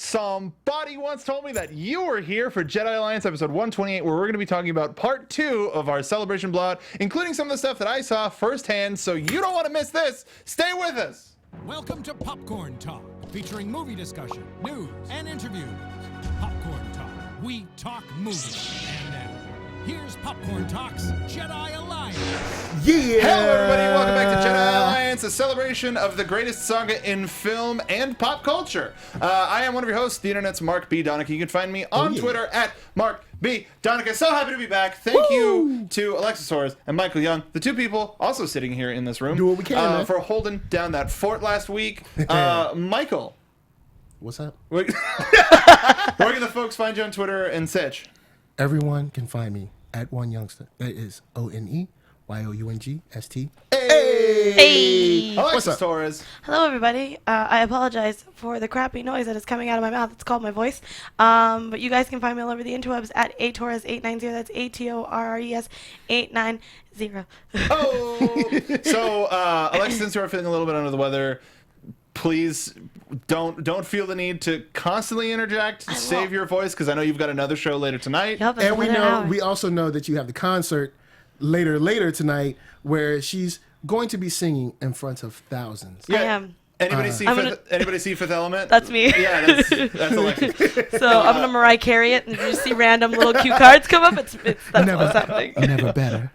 Somebody once told me that you were here for Jedi Alliance episode 128, where we're going to be talking about part 2 of our celebration blowout, including some of the stuff that I saw firsthand, so you don't want to miss this. Stay with us. Welcome to Popcorn Talk, featuring movie discussion, news, and interviews. Popcorn Talk. We talk movies. And now, here's Popcorn Talk's Jedi Alliance. Yeah! Hello, everybody. Welcome back to Jedi Alliance, a celebration of the greatest saga in film and pop culture. I am one of your hosts, the internet's Mark B. Donica. You can find me on Twitter at Mark B. Donica. So happy to be back. Thank you to Alexis Torres and Michael Young, the two people also sitting here in this room, do what we can, for holding down that fort last week. Michael. What's up? Where can the folks find you on Twitter and such? Everyone can find me at One Youngster. That is ONEYOUNGST. Hey! Alexis Torres. Hello, everybody. I apologize for the crappy noise that is coming out of my mouth. It's called my voice. But you guys can find me all over the interwebs at atorres890. That's ATORRES 890. Oh! So, Alexis, since you are feeling a little bit under the weather, please don't feel the need to constantly interject. Save your voice, because I know you've got another show later tonight. Yep, And we also know that you have the concert later tonight where she's going to be singing in front of thousands. Yeah. I am. Anybody see Fifth Element? That's me. Yeah, that's Alexis. So I'm gonna Mariah Carey it, and if you see random little cue cards come up, that's what's happening. Never better.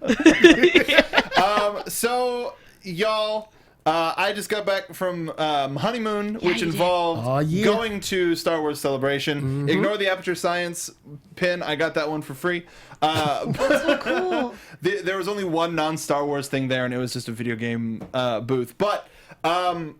So, y'all, I just got back from honeymoon, which involved going to Star Wars Celebration. Mm-hmm. Ignore the Aperture Science pin. I got that one for free. That's so cool. There was only one non-Star Wars thing there, and it was just a video game booth. But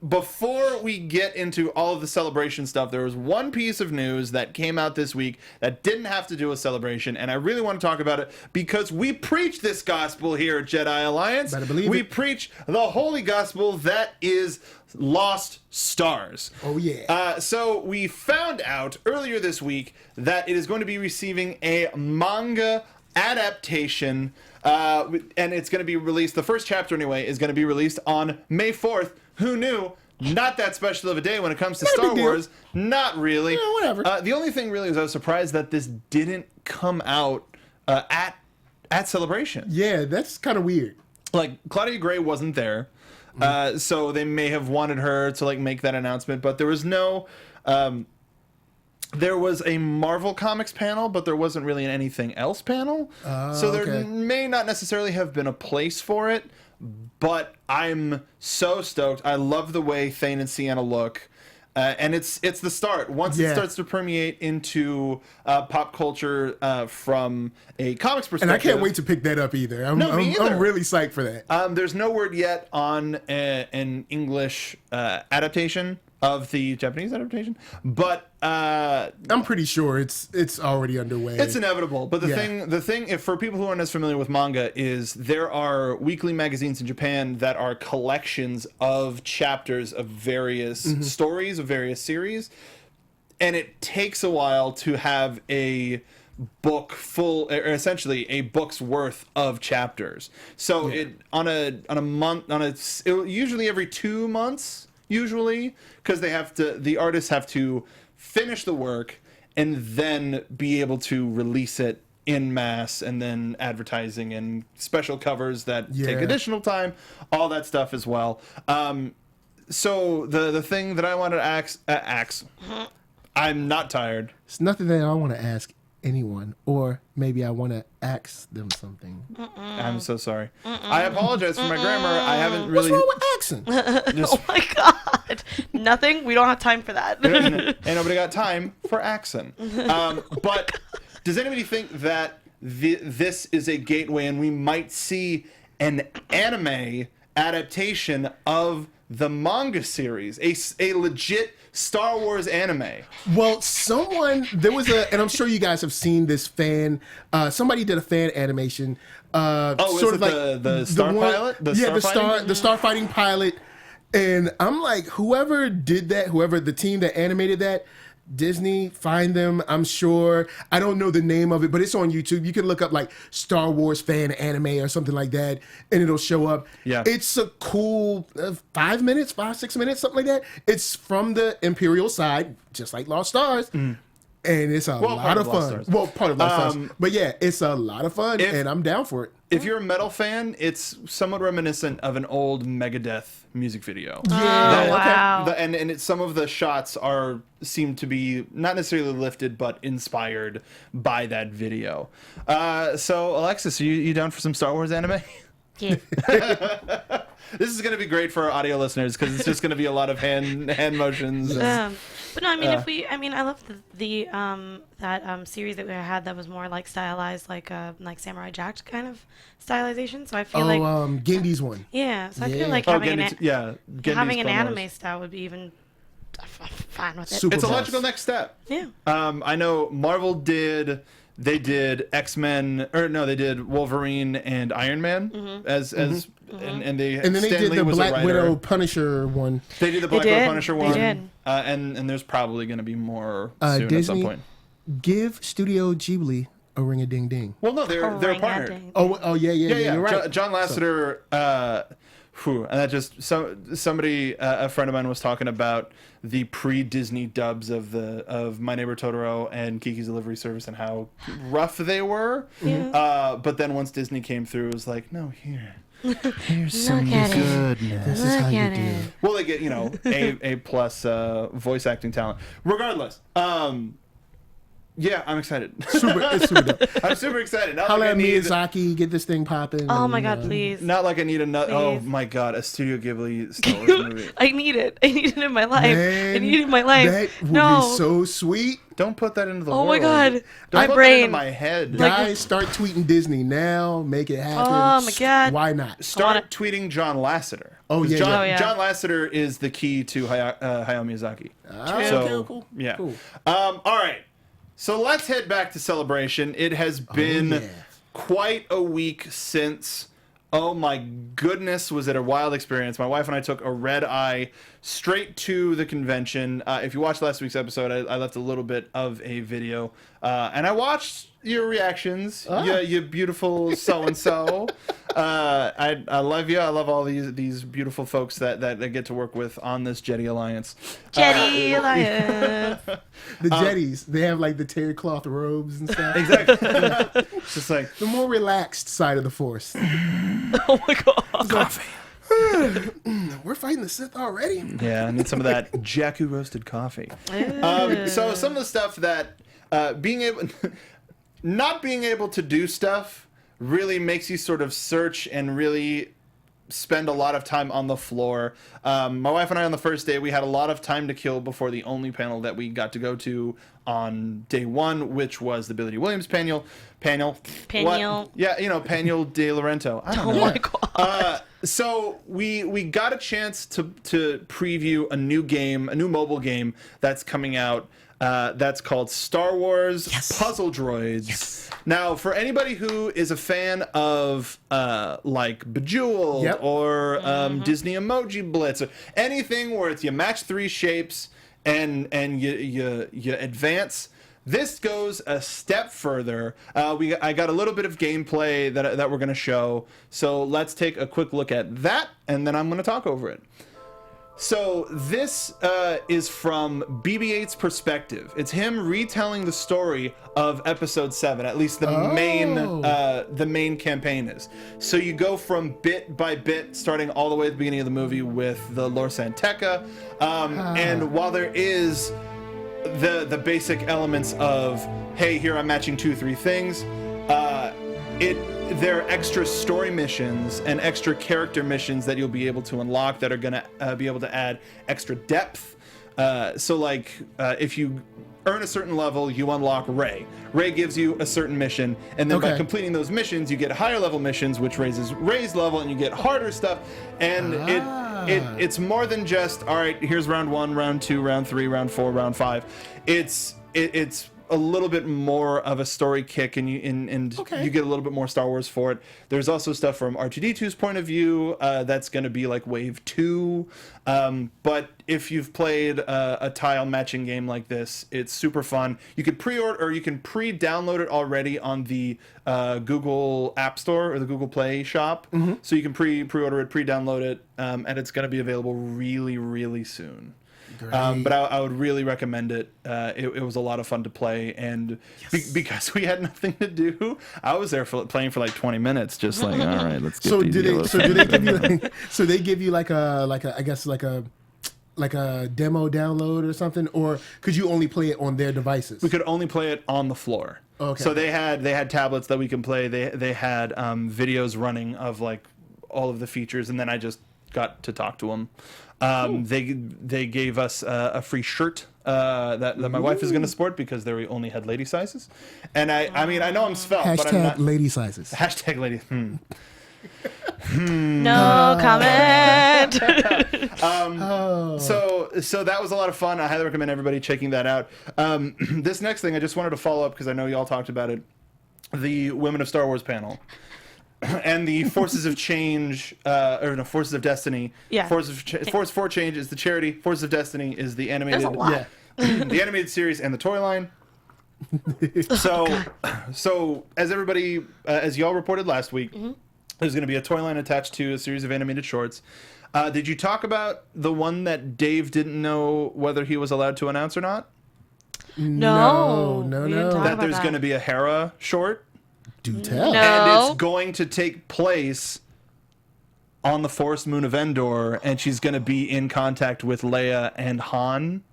before we get into all of the celebration stuff, there was one piece of news that came out this week that didn't have to do with celebration, and I really want to talk about it because we preach this gospel here at Jedi Alliance. Better believe we it. preach the holy gospel that is Lost Stars. Oh, yeah. So we found out earlier this week that it is going to be receiving a manga adaptation, and it's going to be released, the first chapter anyway, is going to be released on May 4th. Who knew? Not that special of a day when it comes to Star Wars. Not really. Yeah, whatever. The only thing really is I was surprised that this didn't come out at Celebration. Yeah, that's kind of weird. Like, Claudia Gray wasn't there, so they may have wanted her to like make that announcement, but there was no... there was a Marvel Comics panel, but there wasn't really an anything else panel. So there may not necessarily have been a place for it, but I'm so stoked. I love the way Thane and Sienna look. And it's the start. Once it starts to permeate into pop culture from a comics perspective. And I can't wait to pick that up either. I'm really psyched for that. There's no word yet on an English adaptation of the Japanese adaptation, but I'm pretty sure it's already underway. It's inevitable. But the thing, if for people who aren't as familiar with manga, is there are weekly magazines in Japan that are collections of chapters of various stories of various series, and it takes a while to have a book full, or essentially a book's worth of chapters. So it usually every 2 months. Usually, because the artists have to finish the work and then be able to release it en masse, and then advertising and special covers that take additional time, all that stuff as well. So the thing that I wanted to ask, I'm not tired. It's nothing that I want to ask anyone, or maybe I want to ask them something. I'm so sorry. I apologize for my grammar. I haven't really... What's wrong with accent? Oh my god. Nothing? We don't have time for that. Ain't nobody got time for accent. But does anybody think that this is a gateway and we might see an anime adaptation of the manga series, a legit Star Wars anime? Well, there was and I'm sure you guys have seen this fan, somebody did a fan animation. Sort of like the Star Pilot? The Starfighting pilot. And I'm like, whoever did that, the team that animated that, Disney, find them. I'm sure. I don't know the name of it, but it's on YouTube. You can look up like Star Wars fan anime or something like that, and it'll show up. Yeah. It's a cool 5 minutes, 6 minutes, something like that. It's from the Imperial side, just like Lost Stars. And it's a lot of fun. Well, part of Lost Stars. But yeah, it's a lot of fun, and I'm down for it. If you're a metal fan, it's somewhat reminiscent of an old Megadeth music video. Yeah. Wow. And some of the shots seem to be not necessarily lifted, but inspired by that video. So, Alexis, are you down for some Star Wars anime? Yeah. This is going to be great for our audio listeners because it's just going to be a lot of hand motions. But no, I mean, I love the that series that we had that was more like stylized, like Samurai Jack kind of stylization. So I feel like Gendy's one. Yeah, so I feel like having an anime style would be even fine with it. Super it's a Boss. logical next step. Yeah. I know Marvel did X-Men, or no, they did Wolverine and Iron Man and then they did the Black Widow Punisher one. They did the Black Widow Punisher one. They did. And there's probably going to be more soon Disney, at some point. Give Studio Ghibli a ring-a-ding-ding. Well, no, they're partnered. Oh, yeah. You're right. John Lasseter, and that just somebody, a friend of mine was talking about the pre-Disney dubs of My Neighbor Totoro and Kiki's Delivery Service and how rough they were. But then once Disney came through, it was like, no, here's some goodness. This is how you do it. Well, they get A plus voice acting talent. Regardless, yeah, I'm excited. It's super dope. I'm super excited. Not Holla like at Miyazaki, get this thing popping. Oh my God, please. Not like I need another. Oh Please. my God, a Studio Ghibli Star Wars movie. I need it. I need it in my life. Man, I need it in my life. That would no. be so sweet. Don't put that into the Oh world. my God. Don't My put brain. that into my head. Guys, start tweeting Disney now. Make it happen. Oh my God. Why not? Start tweeting John Lasseter. Oh, yeah, John, yeah. Oh, yeah. John Lasseter is the key to Hayao Miyazaki. Okay, cool. Yeah. Cool. All right. So let's head back to Celebration. It has been quite a week since. Oh my goodness, was it a wild experience. My wife and I took a red eye straight to the convention. If you watched last week's episode, I left a little bit of a video. And I watched your reactions, you beautiful so-and-so. I love you. I love all these beautiful folks that get to work with on this Jedi Alliance. Jedi Alliance. The Jedis, they have like the terry cloth robes and stuff. Exactly. It's just like The more relaxed side of the Force. Oh my God. coffee. We're fighting the Sith already? Yeah, I need some of that Jakku roasted coffee. So some of the stuff that not being able to do stuff really makes you sort of search and really spend a lot of time on the floor. My wife and I on the first day, we had a lot of time to kill before the only panel that we got to go to on day one, which was the Billy D. Williams panel. Panel. What? Yeah, Panel de Laurento. I don't know. Oh my God. So we got a chance to preview a new game, a new mobile game that's coming out. That's called Star Wars Puzzle Droids. Yes. Now, for anybody who is a fan of like Bejeweled or Disney Emoji Blitz or anything where it's you match 3 shapes and you advance. This goes a step further. I got a little bit of gameplay that we're going to show. So let's take a quick look at that, and then I'm going to talk over it. So this is from BB-8's perspective. It's him retelling the story of Episode 7. At least the main campaign is. So you go from bit by bit, starting all the way at the beginning of the movie with the Lor San Tekka. And while there is the basic elements of, hey, here I'm matching 2-3 things, there are extra story missions and extra character missions that you'll be able to unlock that are going to be able to add extra depth. So like if you earn a certain level, you unlock Rey. Rey gives you a certain mission, and then by completing those missions, you get higher level missions, which raises Rey's level, and you get harder stuff. And it's more than just, all right, here's round 1, round 2, round 3, round 4, round 5. It's a little bit more of a story kick, and you get a little bit more Star Wars for it. There's also stuff from R2-D2's point of view that's going to be like Wave 2. But if you've played a tile matching game like this, it's super fun. You can pre-order, or you can pre-download it already on the Google App Store or the Google Play shop. So you can pre-order it, pre-download it, and it's going to be available really, really soon. But I would really recommend it. It was a lot of fun to play, and because we had nothing to do, I was there playing for like 20 minutes, just like, all right, let's get these yellow. So do they give you so they give you like a demo download or something, or could you only play it on their devices? We could only play it on the floor. Okay. So they had tablets that we can play. They had videos running of like all of the features, and then I just got to talk to them. They gave us a free shirt that my wife is going to sport because they only had lady sizes, and I mean I know I'm svelte, but I'm not lady sizes. Hashtag lady. No comment. So that was a lot of fun. I highly recommend everybody checking that out. This next thing I just wanted to follow up because I know y'all talked about it. The Women of Star Wars panel. And the Forces of Change, Forces of Destiny. Yeah. Force for Change is the charity. Forces of Destiny is the animated. There's a lot. The animated series and the toy line. So as everybody, as y'all reported last week, there's going to be a toy line attached to a series of animated shorts. Did you talk about the one that Dave didn't know whether he was allowed to announce or not? No. No. That there's going to be a Hera short. Do tell. No. And it's going to take place on the forest moon of Endor, and she's going to be in contact with Leia and Han.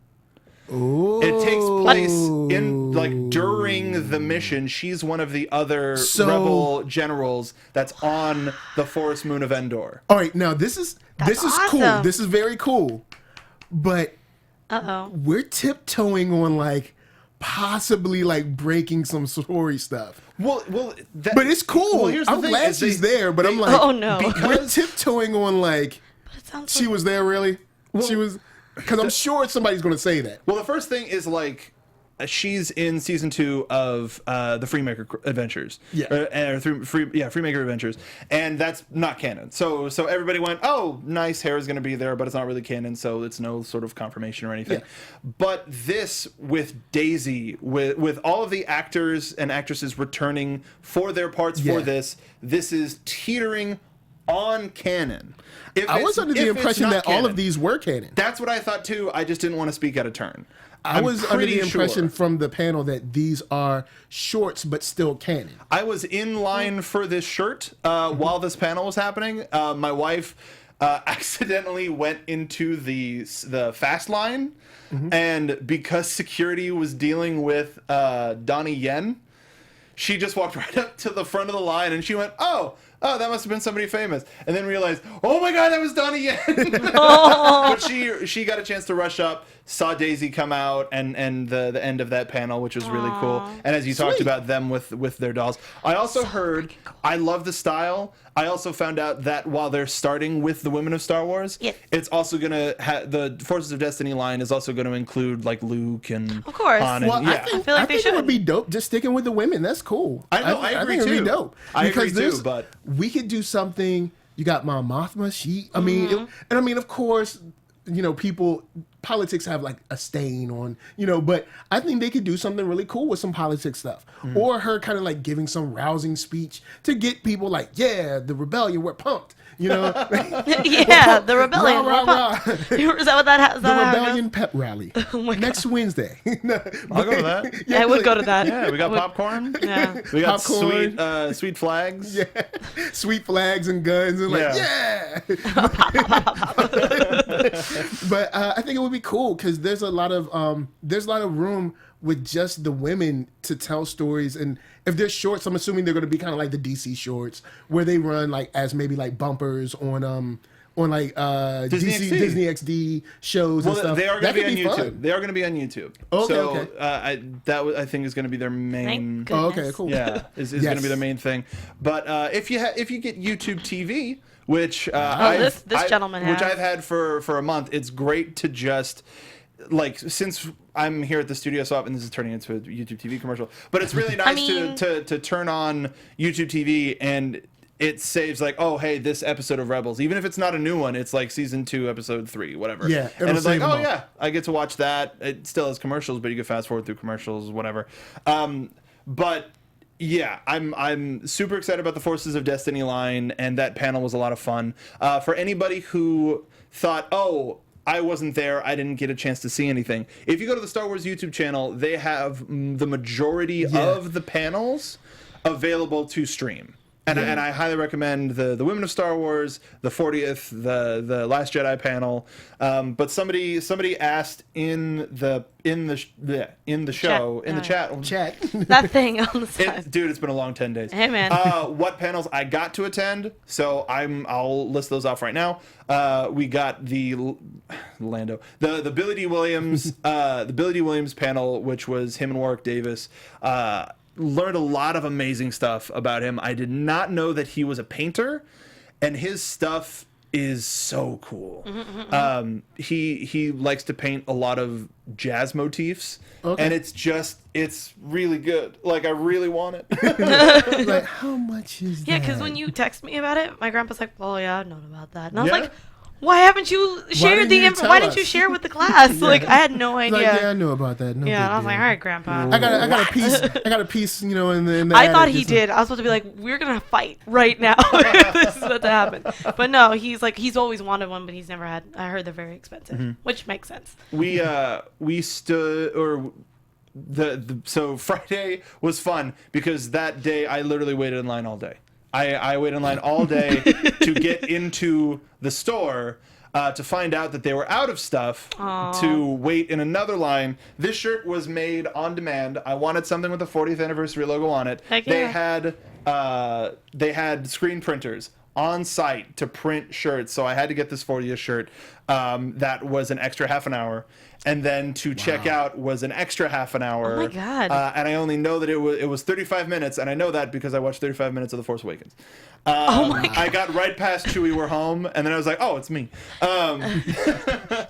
Ooh. It takes place in during the mission. She's one of the other rebel generals that's on the forest moon of Endor. All right, now this is awesome. cool. This is very cool, but we're tiptoeing on possibly breaking some story stuff. But it's cool. Well, here's the I'm thing, glad she's there, but I'm like, oh no, we're tiptoeing on But it sounds she was there really. She was, because I'm sure somebody's going to say that. Well, the first thing is she's in season 2 of the Freemaker Adventures. Freemaker Adventures, and that's not canon. So everybody went, oh, nice, Hera's going to be there, but it's not really canon, so it's no sort of confirmation or anything. Yeah. But this with Daisy, with all of the actors and actresses returning for their parts for this is teetering on canon. I was under the impression that all of these were canon. That's what I thought too. I just didn't want to speak out of turn. I was under the impression from the panel that these are shorts but still canon. I was in line for this shirt while this panel was happening. My wife accidentally went into the fast line, and because security was dealing with Donnie Yen, she just walked right up to the front of the line and she went, oh, that must have been somebody famous. And then realized, oh my God, that was Donnie Yen. But she got a chance to rush up, saw Daisy come out, and the end of that panel, which was really cool. And as you talked about them with their dolls. I also heard, I love the style. I also found out that while they're starting with the Women of Star Wars, it's also going to the Forces of Destiny line is also going to include Luke and of course. Han. Well, I think they it would be dope just sticking with the women. That's cool. I know, I agree think too. It'd be dope. I because agree too, but we could do something. You got Mom Mothma. Of course, politics have a stain on, but I think they could do something really cool with some politics stuff. Or her kind of giving some rousing speech to get people the rebellion, we're pumped. Yeah, the rebellion. Rah, rah, rah. Is that what that has? The rebellion pep rally. Oh my God. Next Wednesday. I'll go to that. I would go to that. Yeah, we got popcorn. Yeah. We got Popcorn. sweet flags. Yeah. Sweet flags and guns and But I think it would be cool because there's a lot of room with just the women to tell stories. And if they're shorts, I'm assuming they're going to be kind of like the DC shorts where they run as maybe bumpers on Disney XD shows and stuff. They are going to be on YouTube. Fun. They are going to be on YouTube. Okay. I think is going to be their main. Oh, okay, cool. Yeah, is going to be their main thing. But if you get YouTube TV, which this gentleman has, which I've had for a month, it's great to just like, since I'm here at the studio so often, this is turning into a YouTube TV commercial, but it's really nice to turn on YouTube TV and it saves like, oh, hey, this episode of Rebels, even if it's not a new one, it's like season 2, episode 3, whatever. Yeah, and it's like, oh yeah, I get to watch that. It still has commercials, but you can fast forward through commercials, whatever. But yeah, I'm super excited about the Forces of Destiny line, and that panel was a lot of fun. For anybody who thought, oh, I wasn't there, I didn't get a chance to see anything. If you go to the Star Wars YouTube channel, they have the majority of the panels available to stream. And I highly recommend the Women of Star Wars, the 40th, the Last Jedi panel. But somebody asked in the show in the chat that thing on the side. Dude, it's been a long 10 days. Hey man, what panels I got to attend? So I'll list those off right now. We got the Billy D. Williams panel, which was him and Warwick Davis. Learned a lot of amazing stuff about him. I did not know that he was a painter, and his stuff is so cool. He likes to paint a lot of jazz motifs, and it's really good. Like, I really want it. Like, how much is that? Yeah, because when you text me about it, my grandpa's like, "Oh yeah, I've known about that," and I was like, why haven't you shared the info? Why didn't you share with the class? Like, I had no idea. Like, yeah, I knew about that. No I was like, all right, Grandpa. I got a piece, you know, in the I thought he did. I was supposed to be like, we're gonna fight right now. This is what to happen. But no, he's always wanted one, but he's never had. I heard they're very expensive, which makes sense. So Friday was fun because that day I literally waited in line all day. I waited in line all day to get into the store to find out that they were out of stuff. Aww. To wait in another line. This shirt was made on demand. I wanted something with the 40th anniversary logo on it. Heck yeah. They had Oh. screen printers on site to print shirts, so I had to get this 40th shirt. That was an extra half an hour. And then to check out was an extra half an hour. Oh my God. And I only know that it was 35 minutes, and I know that because I watched 35 minutes of The Force Awakens. Oh my God. I got right past Chewie, we're home, and then I was like, oh, it's me.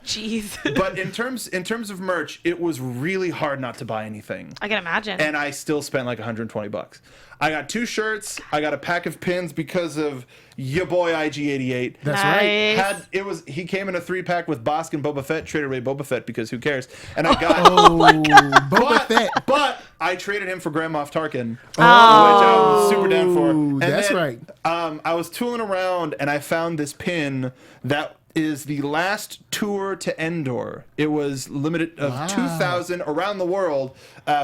Jeez. But in terms of merch, it was really hard not to buy anything. I can imagine. And I still spent like $120. I got 2 shirts. I got a pack of pins because of your boy IG88. That's nice. right. He came in a 3-pack with Bosk and Boba Fett. Traded away Boba Fett because who cares? And I got Boba Fett. But I traded him for Grand Moff Tarkin, which I was super down for. And that's right. I was tooling around and I found this pin that is the last tour to Endor. It was limited of 2,000 around the world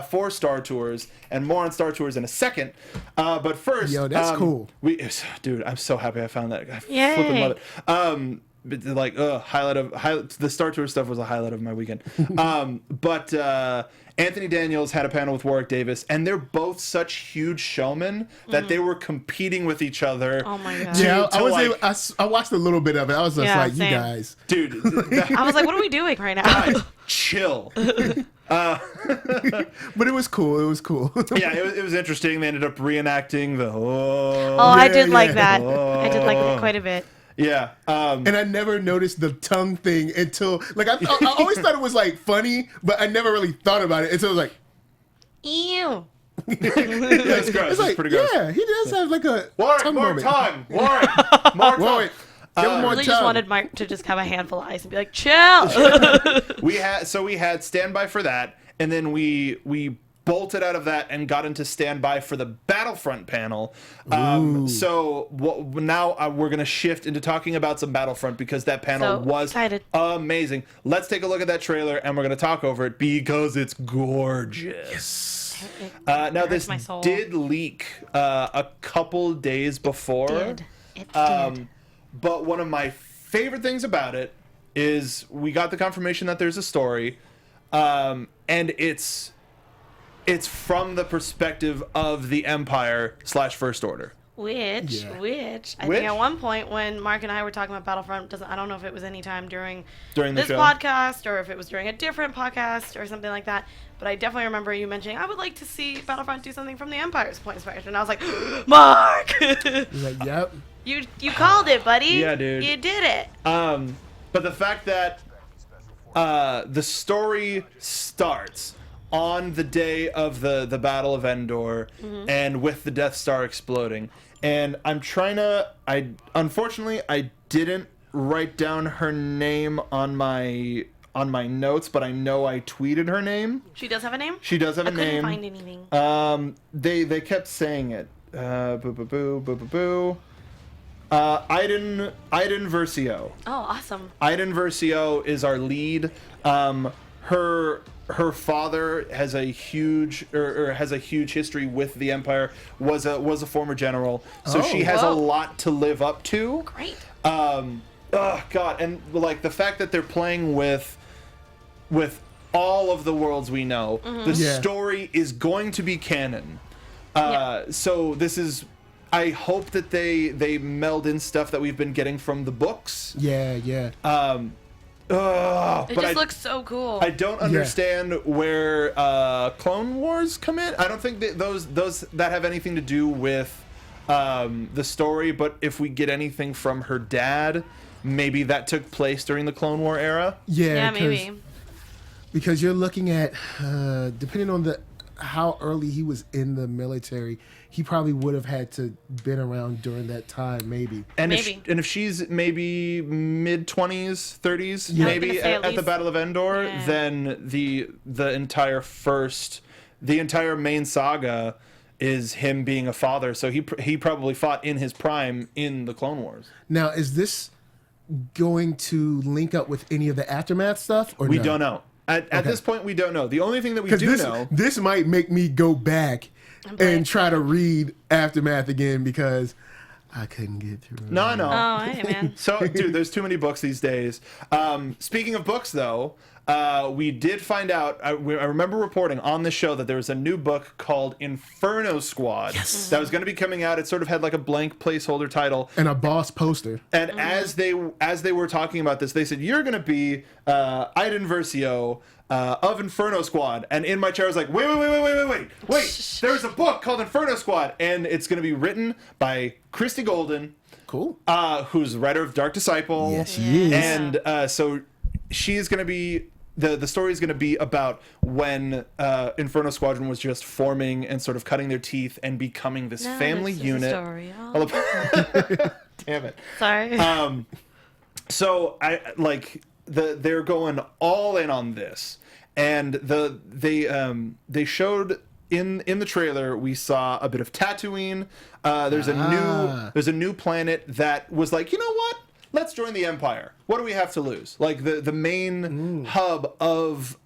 for Star Tours, and more on Star Tours in a second. But first, that's cool. Dude, I'm so happy I found that. I Yay. flipping love it. Highlight the Star Tours stuff was a highlight of my weekend. But Anthony Daniels had a panel with Warwick Davis, and they're both such huge showmen that they were competing with each other. Oh my God. Yeah, I watched a little bit of it. I was just like, same. you guys. Dude. I was like, what are we doing right now? Guys, chill. But it was cool. It was cool. Yeah, it was interesting. They ended up reenacting the I did like that. I did like that quite a bit. Yeah. And I never noticed the tongue thing until, like, I always thought it was, like, funny, but I never really thought about it until I was like, Ew. That's gross. it's like, pretty gross. yeah, he does have, like, a Warwick, tongue more moment. time. Warwick, more Warwick, give him I more really time. just wanted Mike to just have a handful of ice and be like, chill. We had standby for that, and then we bolted out of that and got into standby for the Battlefront panel. So now we're going to shift into talking about some Battlefront because that panel was amazing. Let's take a look at that trailer and we're going to talk over it because it's gorgeous. Now this did leak a couple days before. It did. But one of my favorite things about it is we got the confirmation that there's a story, and it's from the perspective of the Empire / First Order. Which I think at one point when Mark and I were talking about Battlefront, I don't know if it was any time during this podcast or if it was during a different podcast or something like that, but I definitely remember you mentioning, I would like to see Battlefront do something from the Empire's point of view. And I was like, Mark! He's like, yep. You called it, buddy. Yeah, dude. You did it. But the fact that the story starts on the day of the Battle of Endor, and with the Death Star exploding. And unfortunately, I didn't write down her name on my notes, but I know I tweeted her name. She does have a name? She does have a name. I couldn't find anything. They kept saying it. Iden Versio. Oh, awesome. Iden Versio is our lead. Her father has a huge history with the Empire. Was a former general, so she has a lot to live up to. Great. Oh God, and like the fact that they're playing with all of the worlds we know, the story is going to be canon. So this is. I hope that they meld in stuff that we've been getting from the books. Yeah. It just looks so cool. I don't understand where Clone Wars come in. I don't think that those that have anything to do with the story. But if we get anything from her dad, maybe that took place during the Clone War era. Yeah, maybe. Because you're looking at depending on how early he was in the military, he probably would have had to been around during that time, maybe. And if she's maybe mid-20s, 30s, maybe at the Battle of Endor, then the entire main saga is him being a father. So he probably fought in his prime in the Clone Wars. Now, is this going to link up with any of the Aftermath stuff, or we don't know? At this point, we don't know. The only thing that we do know... This might make me go back and try to read Aftermath again because I couldn't get through it. No, I know. Oh, hey, man. So, dude, there's too many books these days. Speaking of books, though, we did find out... I remember reporting on the show that there was a new book called Inferno Squad that was going to be coming out. It sort of had like a blank placeholder title. And a boss poster. And as they were talking about this, they said, you're going to be Iden Versio of Inferno Squad. And in my chair I was like, wait. There's a book called Inferno Squad. And it's going to be written by Christy Golden. Cool. Who's the writer of Dark Disciple. Yes, she is. And so she's going to be... The story is going to be about when Inferno Squadron was just forming and sort of cutting their teeth and becoming this family unit. Story. Damn it. Sorry. So they're going all in on this, and they showed in the trailer we saw a bit of Tatooine. There's a new planet that was like, you know what? Let's join the Empire. What do we have to lose? Like the main hub of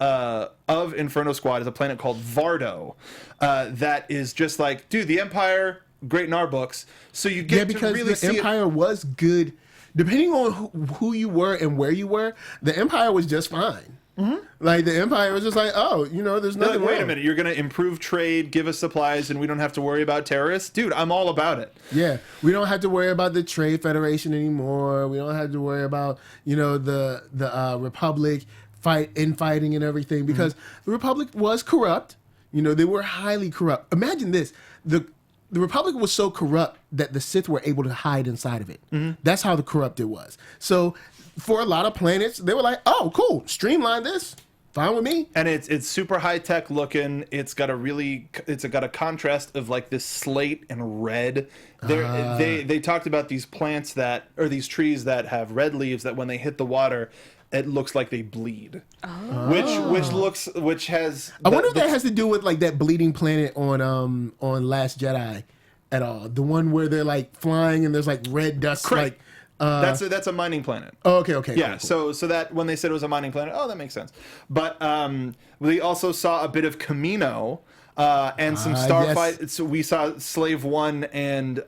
Inferno Squad is a planet called Vardo, that is just like, dude, the Empire, great in our books. So you get to really see the Empire was good, depending on who you were and where you were. The Empire was just fine. Like the Empire was just like, there's nothing. Wait a minute, you're gonna improve trade, give us supplies, and we don't have to worry about terrorists, dude. I'm all about it. Yeah, we don't have to worry about the Trade Federation anymore. We don't have to worry about the Republic fighting and everything, because the Republic was corrupt. They were highly corrupt. Imagine this: the Republic was so corrupt that the Sith were able to hide inside of it. That's how corrupt it was. So for a lot of planets, they were like, "Oh, cool, streamline this, fine with me." And it's super high tech looking. It's got a contrast of like this slate and red. They talked about these plants these trees that have red leaves that when they hit the water, it looks like they bleed. Which has. I wonder if that has to do with like that bleeding planet on Last Jedi, at all. The one where they're like flying and there's like red dust. Correct. That's a mining planet. Oh, okay. Yeah, cool. So that when they said it was a mining planet, that makes sense. But we also saw a bit of Camino and some starfight. Yes. So we saw Slave One and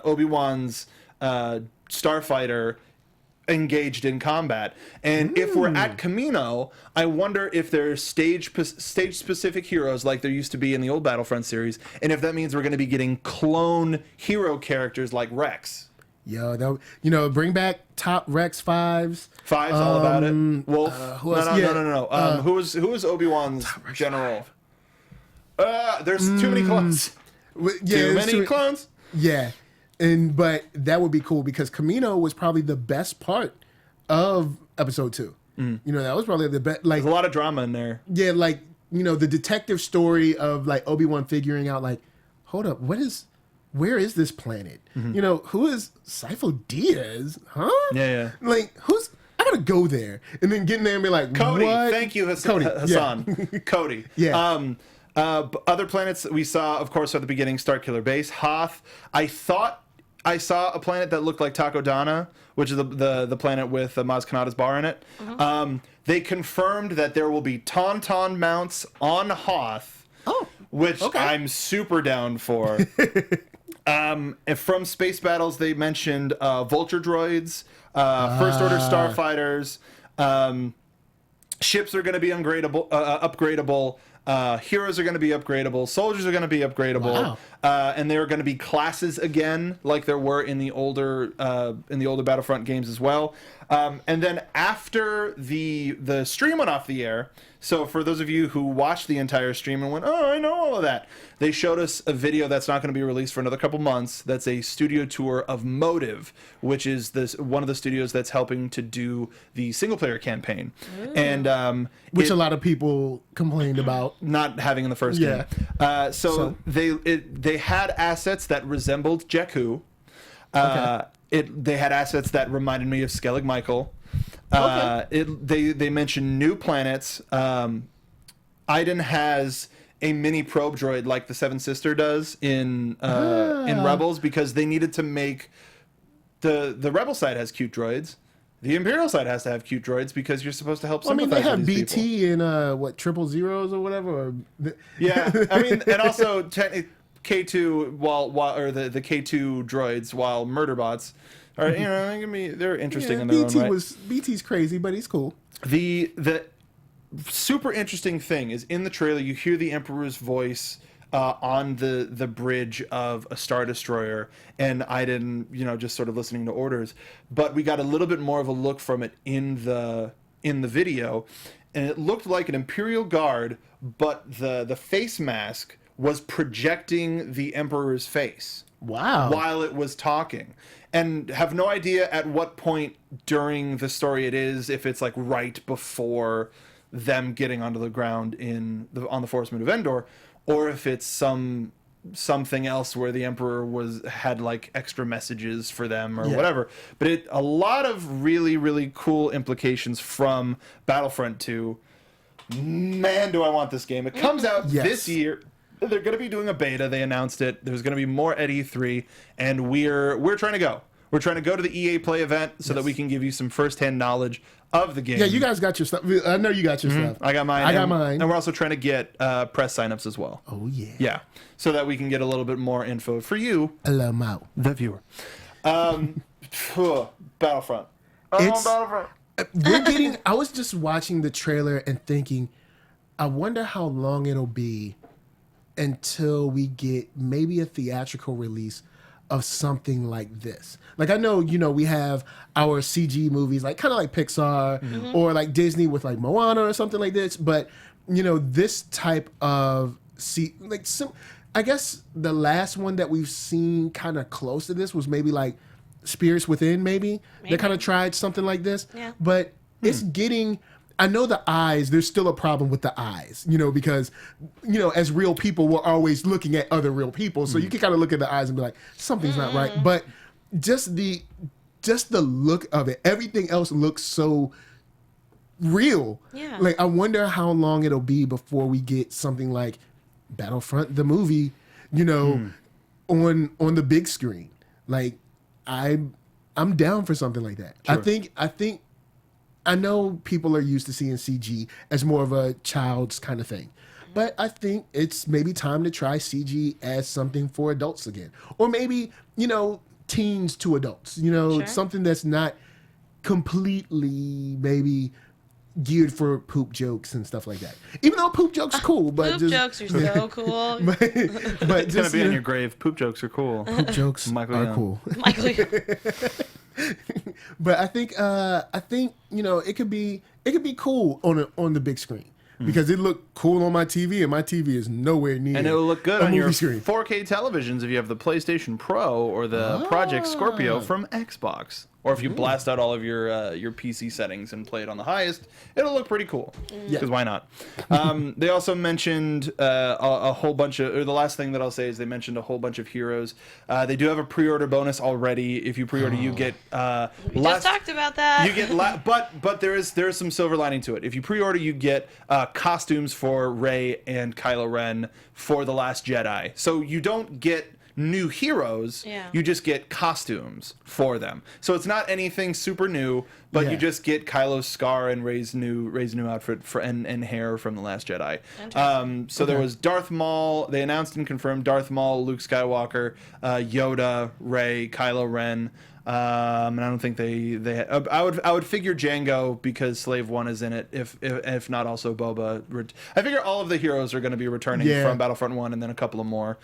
Obi-Wan's starfighter engaged in combat. And if we're at Camino, I wonder if there's stage specific heroes like there used to be in the old Battlefront series, and if that means we're going to be getting clone hero characters like Rex. Yo, bring back top Rex 5s. All about it. Wolf. No. Who was Obi-Wan's general? There's too many clones. Too many clones. Yeah. But that would be cool because Camino was probably the best part of episode 2. You know, that was probably the best. Like There's a lot of drama in there. Yeah, like, you know, the detective story of like Obi-Wan figuring out like, hold up, where is this planet? You know, who is Sifo Dyas? Huh? Yeah. Like, I gotta go there. And then getting there and be like, Cody, what? thank you, Cody, Hassan. yeah. Cody. Yeah. Other planets we saw, of course, at the beginning, Starkiller Base, Hoth. I thought I saw a planet that looked like Takodana, which is the planet with Maz Kanata's bar in it. They confirmed that there will be Tauntaun mounts on Hoth, which I'm super down for. And from Space Battles, they mentioned Vulture droids, First Order starfighters, ships are going to be upgradable. Heroes are going to be upgradable. Soldiers are going to be upgradable. And there are going to be classes again, like there were in the older Battlefront games as well. And then after the stream went off the air, so for those of you who watched the entire stream and went, oh, I know all of that, they showed us a video that's not going to be released for another couple months. That's a studio tour of Motive, which is one of the studios that's helping to do the single player campaign. And which a lot of people complained about not having in the first game. So they had assets that resembled Jakku. They had assets that reminded me of Skellig Michael. They mentioned new planets. Iden has a mini probe droid like the Seven Sister does in Rebels, because they needed to make the Rebel side has cute droids. The Imperial side has to have cute droids because you're supposed to help sympathize they have with these BT people. and Triple Zeros or whatever. Yeah, I mean, and also K2 or the K2 droids, while Murderbots are, you know, they're interesting in their own right. BT's crazy, but he's cool. The super interesting thing is in the trailer you hear the Emperor's voice on the bridge of a Star Destroyer, and I didn't, just sort of listening to orders, but we got a little bit more of a look from it in the video, and it looked like an Imperial Guard, but the face mask was projecting the Emperor's face. Wow. While it was talking. And have no idea at what point during the story it is, if it's like right before them getting onto the ground on the Forest Moon of Endor, or if it's something else where the Emperor had like extra messages for them or whatever. But a lot of really, really cool implications from Battlefront II. Man, do I want this game. It comes out this year. They're going to be doing a beta. They announced it. There's going to be more at E3, and we're trying to go. We're trying to go to the EA Play event so that we can give you some firsthand knowledge of the game. Yeah, you guys got your stuff. I know you got your stuff. I got mine. I got mine. And we're also trying to get press signups as well. Oh, yeah. Yeah, so that we can get a little bit more info for you, the viewer. Battlefront. Battlefront. I was just watching the trailer and thinking, I wonder how long it'll be until we get maybe a theatrical release of something like this. Like, I know, we have our CG movies, like kind of like Pixar or like Disney with like Moana or something like this. But, this type of I guess the last one that we've seen kind of close to this was maybe like Spirits Within, maybe. They kind of tried something like this. Yeah. But it's getting... I know the eyes, there's still a problem with the eyes, because, as real people, we're always looking at other real people. So you can kind of look at the eyes and be like, something's not right. But just the look of it, everything else looks so real. Yeah. Like, I wonder how long it'll be before we get something like Battlefront, the movie, on the big screen. Like, I'm down for something like that. Sure. I know people are used to seeing CG as more of a child's kind of thing, but I think it's maybe time to try CG as something for adults again, or maybe, teens to adults, something that's not completely maybe geared for poop jokes and stuff like that. Even though poop jokes are cool, but poop jokes are so cool. but it's just, gonna be on your grave. Poop jokes are cool. Poop jokes are cool. Michael. But I think it could be cool on the big screen because it looked cool on my TV, and my TV is nowhere near. And it'll look good on your screen. 4K televisions if you have the PlayStation Pro or the Project Scorpio from Xbox or if you blast out all of your PC settings and play it on the highest, it'll look pretty cool. Because why not? They also mentioned a whole bunch of, or the last thing that I'll say is they mentioned a whole bunch of heroes. They do have a pre-order bonus already. If you pre-order, you get We just talked about that. You get but there is some silver lining to it. If you pre-order, you get costumes for Rey and Kylo Ren for The Last Jedi. So you don't get new heroes, you just get costumes for them. So it's not anything super new, but you just get Kylo's scar and Rey's new outfit and hair from The Last Jedi. So there was Darth Maul. They announced and confirmed Darth Maul, Luke Skywalker, Yoda, Rey, Kylo Ren. And I don't think they I would figure Jango because Slave One is in it. If not also Boba. I figure all of the heroes are going to be returning from Battlefront 1 and then a couple of more.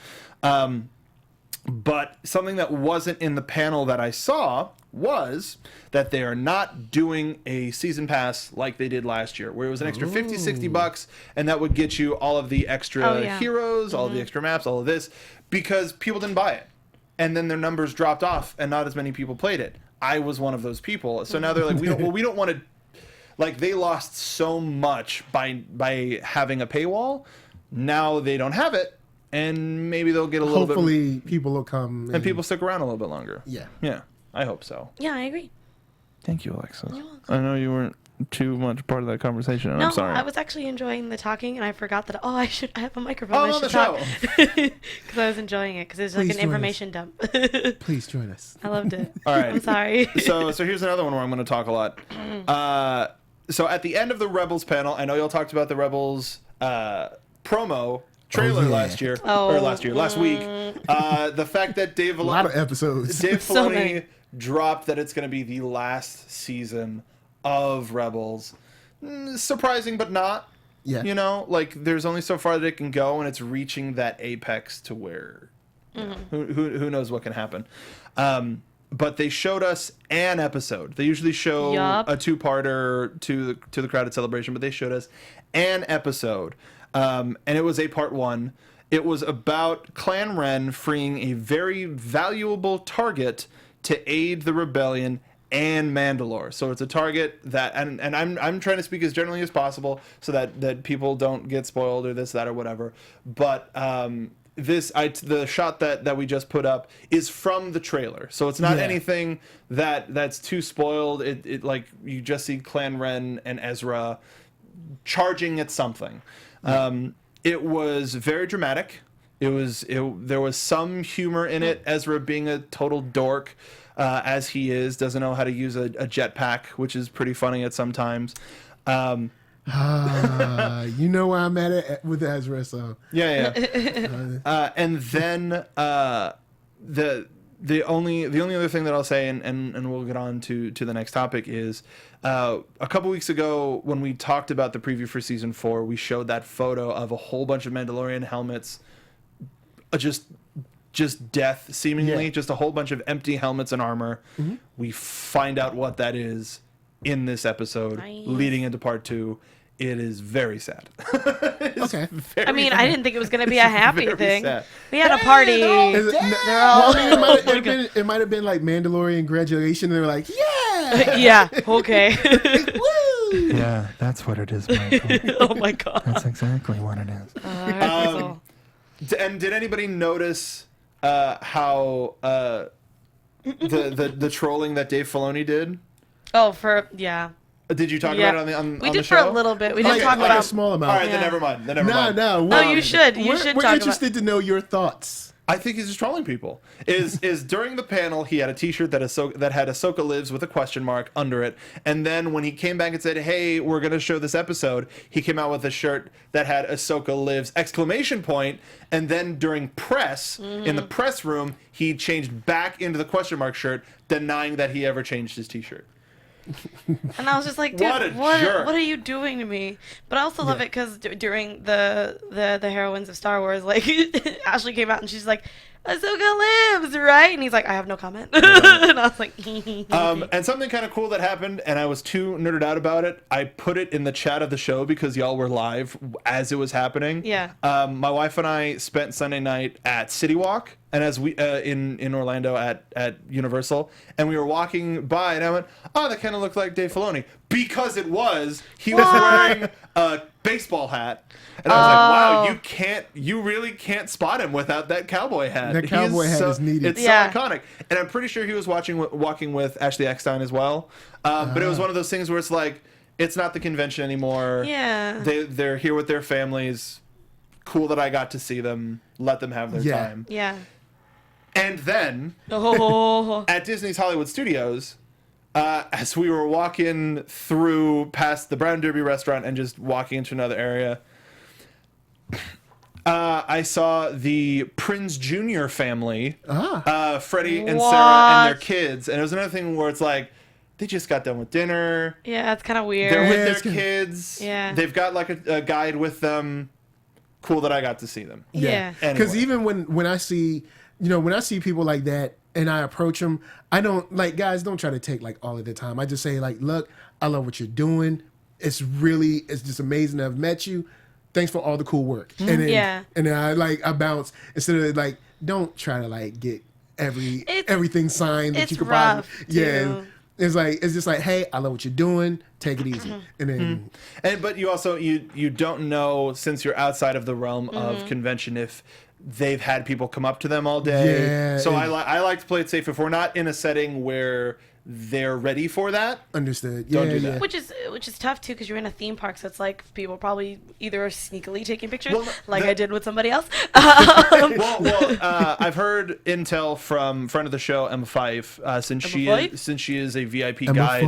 But something that wasn't in the panel that I saw was that they are not doing a season pass like they did last year, where it was an extra $50-$60, and that would get you all of the extra heroes, all of the extra maps, all of this, because people didn't buy it. And then their numbers dropped off, and not as many people played it. I was one of those people. So now they're like, we don't want to... Like, they lost so much by having a paywall. Now they don't have it. And maybe they'll get a little bit... Hopefully people will come. And people stick around a little bit longer. Yeah. Yeah, I hope so. Yeah, I agree. Thank you, Alexis. You're welcome. I know you weren't too much part of that conversation, and No, I'm sorry. I was actually enjoying the talking, and I forgot that, I have a microphone. I on the should show. talk. Because I was enjoying it, because it was like Please an join information dump. Please join us. I loved it. All right. I'm sorry. So here's another one where I'm going to talk a lot. So at the end of the Rebels panel, I know y'all talked about the Rebels promo trailer last week. The fact that Dave A lot of episodes. Dave So Filoni many. dropped that it's going to be the last season of Rebels. Surprising, but not. Yeah. You know, like there's only so far that it can go, and it's reaching that apex to where who knows what can happen. But they showed us an episode. They usually show a two-parter to the crowded celebration, but they showed us an episode. And it was a part 1. It was about Clan Ren freeing a very valuable target to aid the rebellion and Mandalore. So it's a target that, and I'm trying to speak as generally as possible so that people don't get spoiled or this, that, or whatever. But the shot that we just put up is from the trailer, so it's not anything that's too spoiled. It like you just see Clan Ren and Ezra charging at something. It was very dramatic. There was some humor in it. Ezra being a total dork, as he is, doesn't know how to use a jetpack, which is pretty funny at sometimes. You know where I'm at with Ezra, so Yeah. And then the only other thing that I'll say, and we'll get on to the next topic, is a couple weeks ago when we talked about the preview for season 4, we showed that photo of a whole bunch of Mandalorian helmets, just death seemingly, just a whole bunch of empty helmets and armor. We find out what that is in this episode, leading into part 2. It is very sad. okay. I mean, I didn't think it was going to be a happy thing. Sad. We had a party. They're all... it might have been like Mandalorian graduation. And they were like, yeah. Yeah, okay. Woo. Yeah, that's what it is, Michael. Oh my god. That's exactly what it is. And did anybody notice how the trolling that Dave Filoni did? Did you talk about it on we the did show? for a little bit. We didn't talk like about a small amount. All right, then never mind. No, you should. You should we're talk interested to know your thoughts. I think he's just trolling people. Is during the panel he had a T-shirt that had Ahsoka Lives with a question mark under it, and then when he came back and said, "Hey, we're going to show this episode," he came out with a shirt that had Ahsoka Lives ! And then during press in the press room, he changed back into the question mark shirt, denying that he ever changed his T-shirt. And I was just like, dude, what are you doing to me? But I also love it because during the heroines of Star Wars, like Ashley came out and she's like, Ahsoka lives, right? And he's like, I have no comment. And I was like, and something kind of cool that happened, and I was too nerded out about it. I put it in the chat of the show because y'all were live as it was happening. Yeah. My wife and I spent Sunday night at City Walk. and as we in Orlando at Universal, and we were walking by, and I went, "Oh, that kind of looked like Dave Filoni," because he was wearing a baseball hat, and I was like, "Wow, you really can't spot him without that cowboy hat. That cowboy hat is needed. It's so iconic." And I'm pretty sure he was walking with Ashley Eckstein as well. But it was one of those things where it's like, it's not the convention anymore. Yeah. They're here with their families. Cool that I got to see them. Let them have their time. Yeah. And then at Disney's Hollywood Studios, as we were walking through past the Brown Derby restaurant and just walking into another area, I saw the Prinze Jr. family, Freddie and Sarah and their kids. And it was another thing where it's like, they just got done with dinner. Yeah, it's kind of weird. They're with their kids. Yeah. They've got like a guide with them. Cool that I got to see them. Yeah. Because even when I see, when I see people like that and I approach them, I don't, like, guys, don't try to take like all of the time. I just say like, look, I love what you're doing. It's just amazing to have met you. Thanks for all the cool work. And then, and then I bounce instead of like, don't try to like get everything signed that you could possibly. Yeah. It's just like, hey, I love what you're doing. Take it easy. And then, but you also you don't know, since you're outside of the realm of convention, if they've had people come up to them all day. Yeah, so I like to play it safe. If we're not in a setting where they're ready for that, understood. Don't do that. Which is tough too, because you're in a theme park, so it's like people probably either are sneakily taking pictures, I did with somebody else. I've heard intel from friend of the show Emma Fife, since she is a VIP guide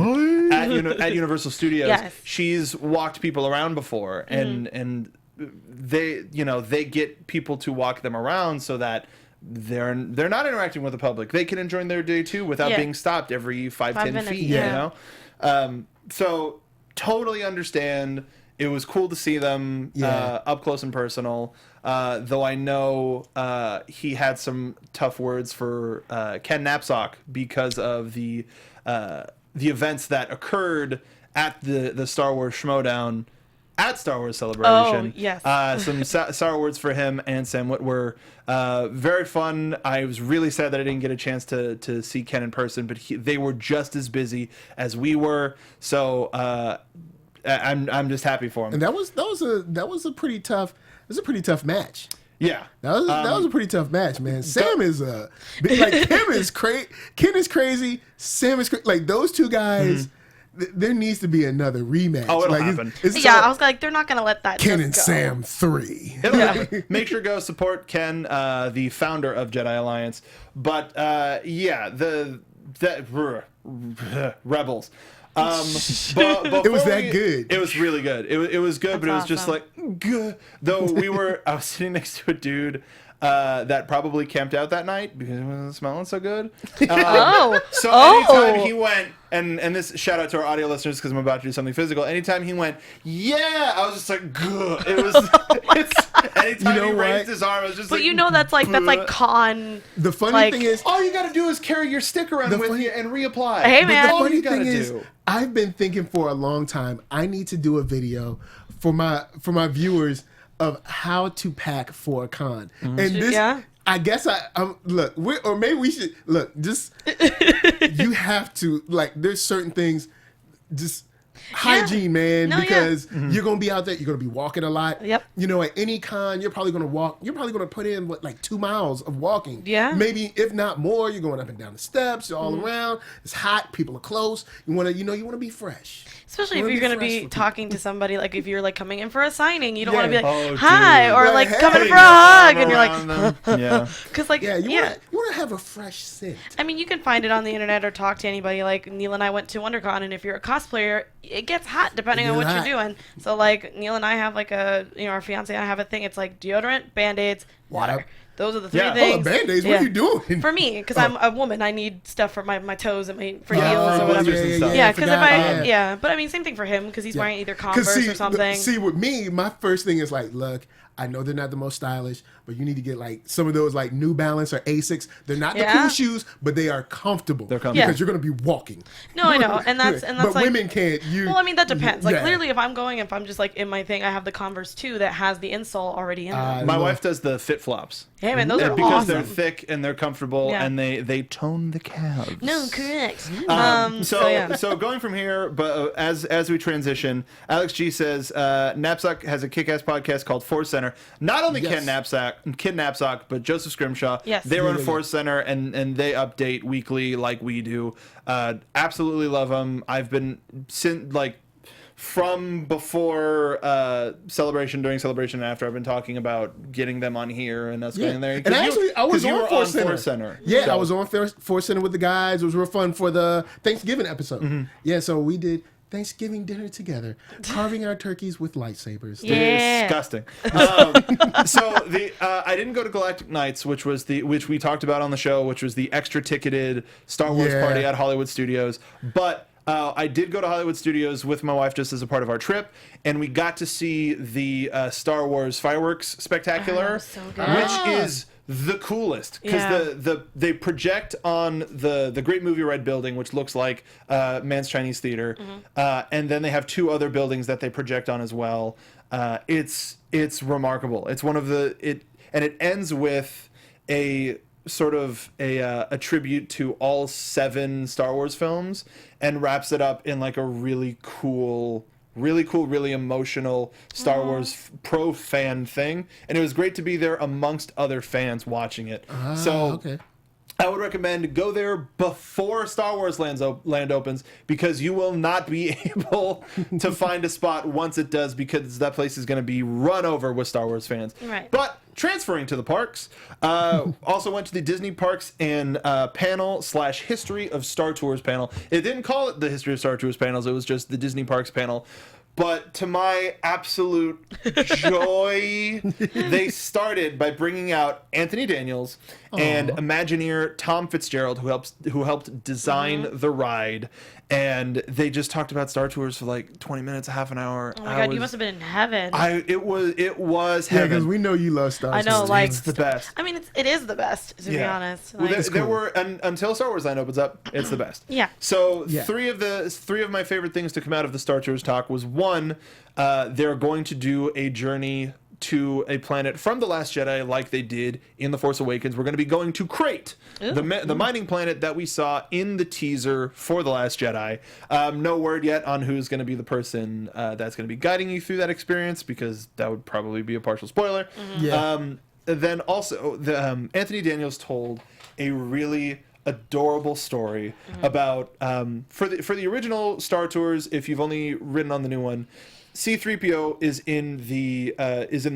at Universal Studios. Yes. She's walked people around before, and they get people to walk them around so that they're not interacting with the public. They can enjoy their day too without being stopped every 5-10 feet. Yeah. So totally understand. It was cool to see them up close and personal. Though I know he had some tough words for Ken Knapsack because of the events that occurred at the Star Wars Schmoedown at Star Wars Celebration. Oh, yes. Some sour words for him and Sam Witwer were very fun. I was really sad that I didn't get a chance to see Ken in person, but they were just as busy as we were. So I'm just happy for him. And that was a pretty tough match. Yeah, that was a pretty tough match, man. Sam is like Ken is crazy. Sam is like those two guys. There needs to be another rematch. Oh, it'll happen. I was like, they're not gonna let that. Ken and go. Sam 3. It'll happen. Make sure to go support Ken, the founder of Jedi Alliance. But the Rebels. It was that good. It was really good. It was good, but it was awesome. just like good. Though I was sitting next to a dude that probably camped out that night because it wasn't smelling so good. So anytime he went, and this shout out to our audio listeners because I'm about to do something physical. Anytime he went, yeah, I was just like, good. It was. Anytime he raised his arm, I was just like. But that's like con. The funny thing is, all you got to do is carry your stick around with you and reapply. Hey man, the funny thing is, I've been thinking for a long time. I need to do a video for my viewers of how to pack for a con. And this, I guess maybe we should look. Just you have to there's certain things, just hygiene, man, because you're gonna be out there. You're gonna be walking a lot. Yep. At any con, you're probably gonna walk. You're probably gonna put in 2 miles of walking. Yeah. Maybe if not more. You're going up and down the steps. You're all around. It's hot. People are close. You wanna be fresh. Especially if you're going to be talking to somebody, like if you're coming in for a signing, you don't want to be like, hi, or hey, coming in for a hug, and you're like, because you want to have a fresh scent. I mean, you can find it on the internet or talk to anybody. Like Neil and I went to WonderCon, and if you're a cosplayer, it gets hot depending on what you're doing. So Neil and I have our fiance and I have a thing. It's like deodorant, Band-Aids, water. Yep. Those are the three things. Band-Aids, what are you doing? For me, because I'm a woman, I need stuff for my toes and for heels or whatever. Yeah, because but I mean, same thing for him because he's wearing either Converse or something. See, with me, my first thing is look, I know they're not the most stylish, but you need to get like some of those like New Balance or Asics. They're not the cool shoes, but they are comfortable. They're comfortable because you're going to be walking. No, I know, and that's but like, women can't. Well, I mean that depends. Like clearly, if I'm just like in my thing, I have the Converse 2 that has the insole already in them. My wife does the fit flops. Hey man, those are because awesome. they're thick and they're comfortable and they tone the calves. No, correct. So going from here, but as we transition, Alex G says Knapsack has a kick-ass podcast called Force Center. Not only Kid Knapsack, but Joseph Scrimshaw. Yes. They run Force Center and they update weekly like we do. Absolutely love them. I've been from before Celebration, during Celebration, and after, I've been talking about getting them on here and us getting there. And actually, I was on Force Center. Yeah, so. I was on Force Center with the guys. It was real fun for the Thanksgiving episode. Mm-hmm. Yeah, so we did Thanksgiving dinner together, carving our turkeys with lightsabers. Yeah. Disgusting. I didn't go to Galactic Nights, which we talked about on the show, which was the extra ticketed Star Wars party at Hollywood Studios, but. I did go to Hollywood Studios with my wife just as a part of our trip, and we got to see the Star Wars fireworks spectacular, so good. which is the coolest because they project on the Great Movie Red building, which looks like Mantz Chinese Theater, and then they have two other buildings that they project on as well. It's remarkable. It's one of it ends with a sort of a tribute to all 7 Star Wars films and wraps it up in like a really cool, really emotional Star Wars pro fan thing. And it was great to be there amongst other fans watching it. Okay. I would recommend go there before Star Wars Land opens because you will not be able to find a spot once it does because that place is going to be run over with Star Wars fans. Right. But transferring to the parks, also went to the Disney Parks and panel / History of Star Tours panel. It didn't call it the History of Star Tours panels. It was just the Disney Parks panel. But to my absolute joy, they started by bringing out Anthony Daniels and Imagineer Tom Fitzgerald, who helped design the ride. And they just talked about Star Tours for like 20 minutes, a half an hour. Oh my God, you must have been in heaven. It was Yeah, heaven. because we know you love Star Wars. I know, like It's the best. I mean, it is the best to be honest. Well, Like, there were until Star Wars Land opens up, it's the best. Yeah. So three of my favorite things to come out of the Star Tours talk was one, they're going to do a journey to a planet from The Last Jedi like they did in The Force Awakens. We're going to be going to Crate, the mining planet that we saw in the teaser for The Last Jedi. No word yet on who's going to be the person that's going to be guiding you through that experience because that would probably be a partial spoiler. Then also, Anthony Daniels told a really adorable story about for the original Star Tours. If you've only ridden on the new one, C-3PO is in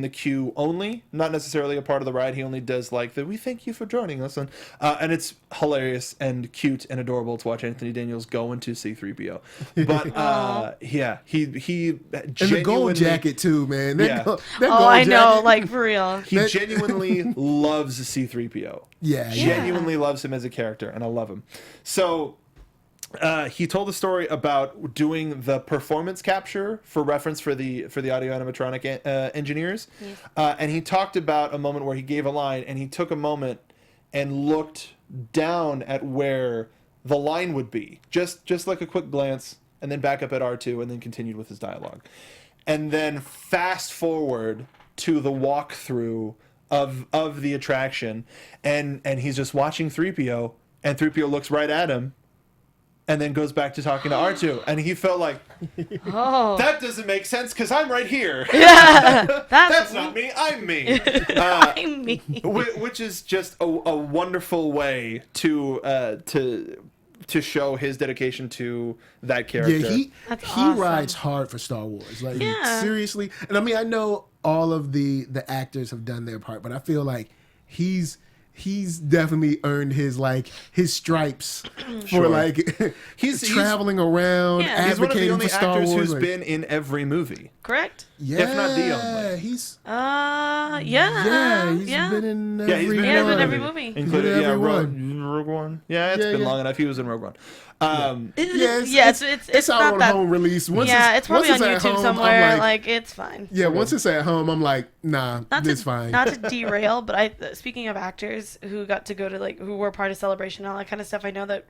the queue only, not necessarily a part of the ride. He only does like the "we thank you for joining us," and it's hilarious and cute and adorable to watch Anthony Daniels go into C-3PO. But he and the gold jacket too, man. I know, like for real. He genuinely loves C-3PO. Genuinely loves him as a character, and I love him. So. He told a story about doing the performance capture for reference for the audio animatronic engineers, and he talked about a moment where he gave a line and he took a moment and looked down at where the line would be, just like a quick glance, and then back up at R2, and then continued with his dialogue, and then fast forward to the walkthrough of the attraction, and he's just watching 3PO, and 3PO looks right at him. And then goes back to talking to R2. And he felt like, that doesn't make sense because I'm right here. Yeah, that's not me. I'm me. I'm me. Which is just a wonderful way to show his dedication to that character. Yeah, he awesome. rides hard for Star Wars. Like seriously. And I mean, I know all of the actors have done their part, but I feel like he's definitely earned his stripes for he's traveling around advocating for Star Wars. He's one of the only actors who's been in every movie. Correct? Yeah, if not the only. He's been in every every movie. Including Rogue One. Yeah, it's been long enough. He was in Rogue One. It's out not on that, home release. It's probably on at YouTube home, somewhere. I'm Like it's fine. Yeah, once it's at home, I'm like, nah, it's fine. Not to derail, but speaking of actors who got to go to who were part of Celebration and all that kind of stuff, I know that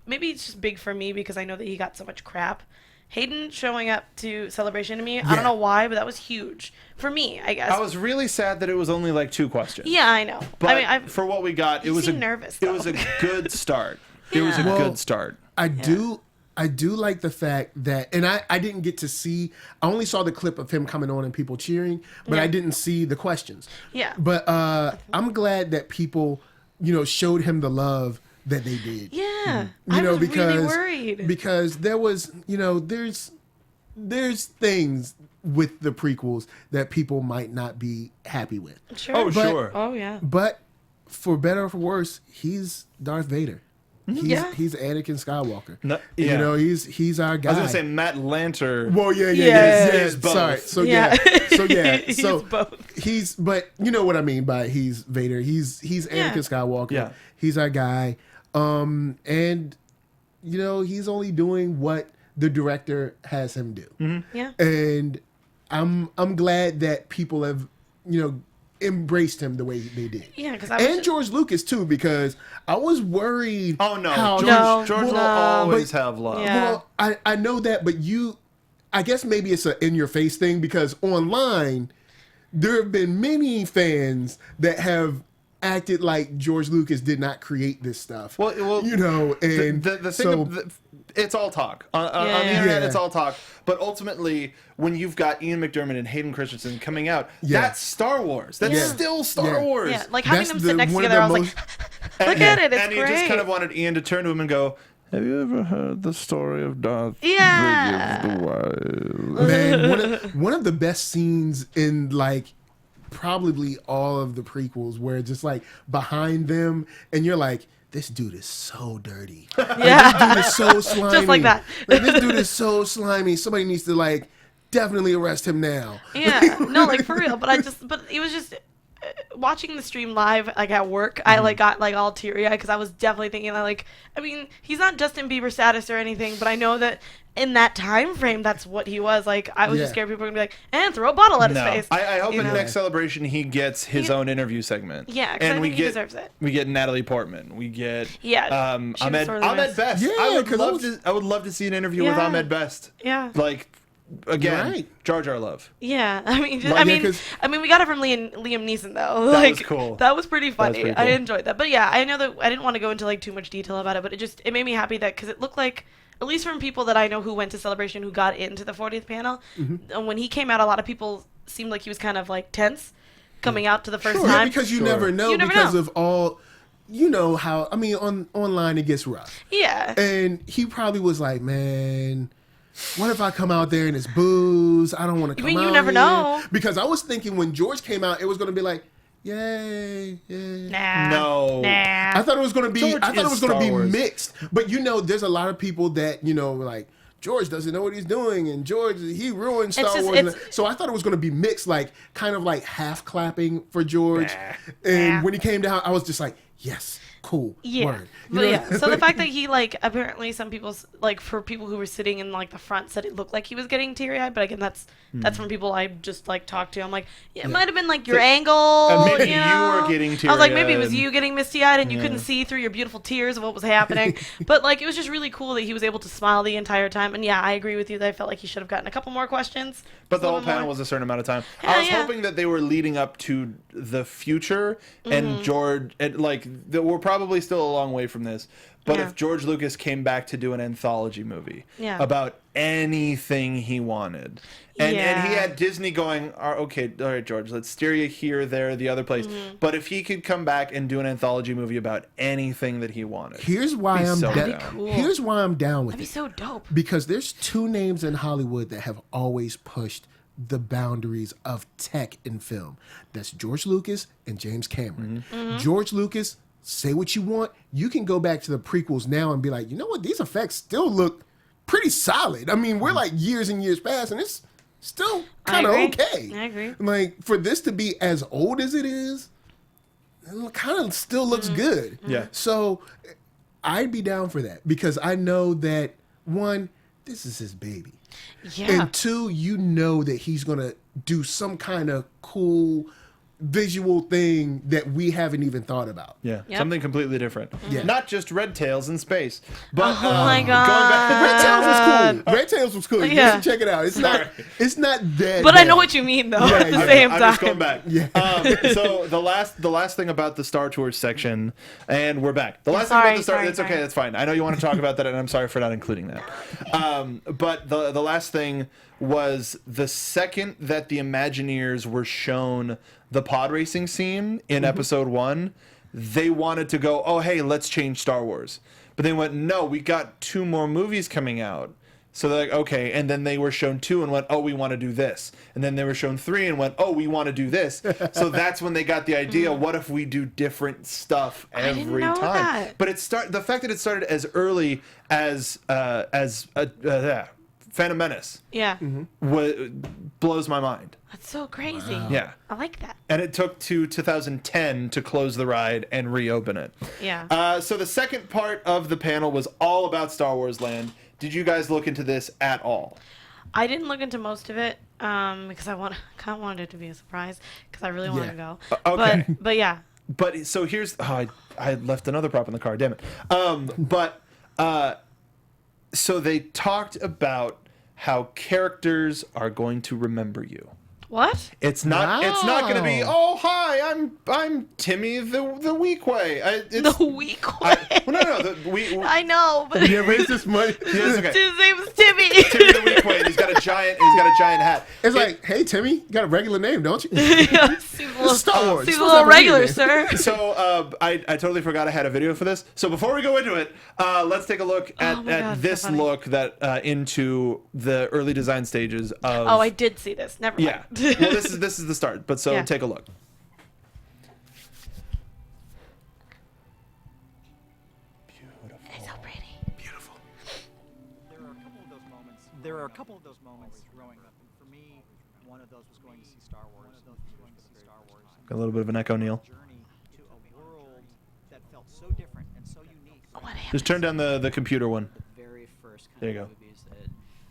maybe it's just big for me because I know that he got so much crap. Hayden showing up to Celebration to me, I don't know why, but that was huge for me, I guess. I was really sad that it was only 2 questions. Yeah, I know. But for what we got, it was nervous. It was a good start. It was a good start. I do like the fact that, and I didn't get to see. I only saw the clip of him coming on and people cheering, but I didn't see the questions. Yeah. But I'm glad that people, showed him the love that they did. Yeah. I was really worried. Because there was, there's things with the prequels that people might not be happy with. Sure. Sure. Oh, yeah. But for better or for worse, he's Darth Vader. He's Anakin Skywalker. No, he's our guy. I was gonna say Matt Lanter. Well, He's both. Sorry. So He's both. But you know what I mean by he's Vader. He's Anakin Skywalker. Yeah. He's our guy. And he's only doing what the director has him do. Mm-hmm. Yeah. And I'm glad that people have embraced him the way they did. Yeah, because George Lucas too, because I was worried. Oh no, how George will always have love. Yeah. Well, I know that, but I guess maybe it's an in-your-face thing because online there have been many fans that have acted like George Lucas did not create this stuff. Well, and the thing it's all talk on the internet. It's all talk, but ultimately, when you've got Ian McDiarmid and Hayden Christensen coming out, that's Star Wars. That's still Star Wars. Yeah, like having them sit next together, I was like, look at it, it's and great. And you just kind of wanted Ian to turn to him and go, "Have you ever heard the story of Darth Vader the Wise?" Man, one of the best scenes in probably all of the prequels where just behind them and you're like, this dude is so dirty. Yeah. This dude is so slimy. Just like that. This dude is so slimy. Somebody needs to definitely arrest him now. Yeah. No, for real. But it was just watching the stream live at work. I got all teary-eyed because I was definitely thinking he's not Justin Bieber status or anything, but I know that in that time frame, that's what he was. I was just scared people were gonna be and throw a bottle at his face. I hope in the next Celebration he gets his own interview segment. Yeah, because I think he deserves it. We get Natalie Portman. We get Ahmed Best. Yeah, I would love to see an interview with Ahmed Best. Yeah. Again, Jar Jar love. Yeah, we got it from Liam Neeson though. That was cool. That was pretty funny. Pretty cool. I enjoyed that. But yeah, I know that I didn't want to go into too much detail about it, but it made me happy that because it looked like, at least from people that I know who went to Celebration who got into the 40th panel, when he came out, a lot of people seemed like he was kind of time out to the first time. Yeah, because you never know because of all. How online it gets rough. Yeah. And he probably was like, man, what if I come out there and it's booze? I don't want to come out. You never know. Because I was thinking when George came out, it was going to be like, yay. Nah. No. Nah. I thought it was going to be Wars. mixed. But there's a lot of people that George doesn't know what he's doing, and George he ruined Star Wars. So I thought it was going to be mixed, kind of half clapping for George. And when he came down, I was just like, yes. Cool. Yeah. Word. So the fact that he apparently some people's for people who were sitting in the front said it looked like he was getting teary-eyed, but again that's from people I just talked to. I'm like, it might have been your angle. And maybe you were getting teary-eyed. I was like, maybe it was you getting misty-eyed and you couldn't see through your beautiful tears of what was happening. But it was just really cool that he was able to smile the entire time. And yeah, I agree with you that I felt like he should have gotten a couple more questions. But the whole panel was a certain amount of time. I was hoping that they were leading up to the future and George, and that we're probably still a long way from this. But if George Lucas came back to do an anthology movie about anything he wanted, and he had Disney going, okay, all right, George, let's steer you here, there, the other place. But if he could come back and do an anthology movie about anything that he wanted, here's why I'm down. Cool. Here's why I'm down with That'd be so dope. Because there's 2 names in Hollywood that have always pushed the boundaries of tech in film. That's George Lucas and James Cameron. George Lucas, say what you want. You can go back to the prequels now and be like, you know what? These effects still look pretty solid. We're years and years past, and it's still kind of okay. I agree. For this to be as old as it is, it kind of still looks good. Yeah. So I'd be down for that because I know that, one, this is his baby. Yeah. And two, you know that he's going to do some kind of cool visual thing that we haven't even thought about. Yeah, Yep. something completely different. Yeah. Not just red tails in space, but Oh my God. going back. Red Tails was cool. Red Tails was cool. You Yeah. should check it out. It's not that But I bad. know what you mean, though. Yeah, At the yeah. same I'm time. just going back. Yeah. So the last thing about the Star Tours section, and we're back. The last thing Sorry, about the Star, sorry, it's okay, sorry. that's fine. I know you want to talk about that, and I'm sorry for not including that. But the last thing was the second that the Imagineers were shown the pod racing scene in episode 1, they wanted to go, oh hey, let's change Star Wars. But they went, no, we got 2 more movies coming out. So they're like, okay, and then they were shown 2 and went, oh, we want to do this. And then they were shown 3 and went, oh, we want to do this. So that's when they got the idea, what if we do different stuff every didn't know time? that. But the fact that it started as early as Phantom Menace Yeah. blows my mind. That's so crazy. Yeah. I like that. And it took to 2010 to close the ride and reopen it. Yeah. So the second part of the panel was all about Star Wars Land. Did you guys look into this at all? I didn't look into most of it because I kind of wanted it to be a surprise because I really wanted to go. Okay. But yeah. But so here's I left another prop in the car. Damn it. So they talked about how characters are going to remember you. What? It's not going to be, oh hi, I'm Timmy the weak way. The weak way. I know, but Yeah, raise this money. it's okay. his name is Timmy. Timmy the weak way. And he's got a giant hat. It's like, hey, Timmy, you got a regular name, don't you? Yeah, seems a little, Star Wars. seems a It's little supposed to have a regular, regular sir. So I totally forgot I had a video for this. So before we go into it, let's take a look at, my God, this so funny. look that into the early design stages of. Oh, I did see this. Never mind. Yeah. Well, this is the start. But so Yeah. take a look. It's so pretty. Beautiful. There are a couple of those moments growing up, and for me, one of those was going to see Star Wars. Got a little bit of an echo, Neil. Journey to a world that felt so different and so unique. What happened? Just turn down the computer one. The very first There kind you of go. movies that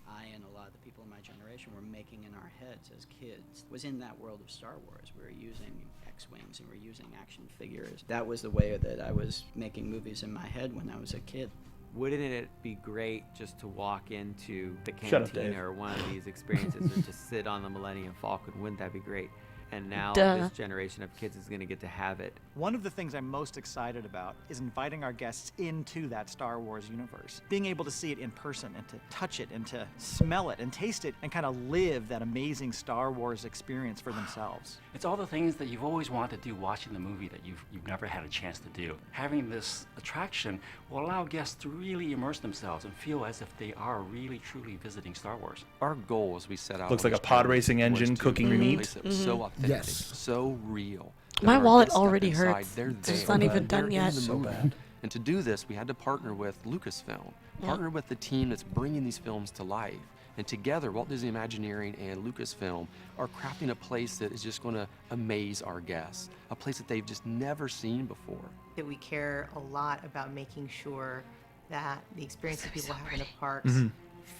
I and a lot of the people in my generation were making in our heads as kids was in that world of Star Wars. We were using X-Wings and we were using action figures. That was the way that I was making movies in my head when I was a kid. Wouldn't it be great just to walk into the Shut up, Dave. cantina or one of these experiences or just sit on the Millennium Falcon? Wouldn't that be great? And now Duh. this generation of kids is going to get to have it. One of the things I'm most excited about is inviting our guests into that Star Wars universe. Being able to see it in person and to touch it and to smell it and taste it and kind of live that amazing Star Wars experience for themselves. It's all the things that you've always wanted to do watching the movie that you've never had a chance to do. Having this attraction will allow guests to really immerse themselves and feel as if they are really truly visiting Star Wars. Our goal as we set out Looks on like a this pod journey racing was engine to cooking create a meat. place that was so authentic, Yes. so real. that My when our wallet kids step already inside, hurts. they're It's there. not even They're done in yet. the So movie. And to do this, we had to partner with Lucasfilm, partner with the team that's bringing these films to life. And together, Walt Disney Imagineering and Lucasfilm are crafting a place that is just going to amaze our guests, a place that they've just never seen before. That we care a lot about making sure that the experience that people have in the parks Mm-hmm.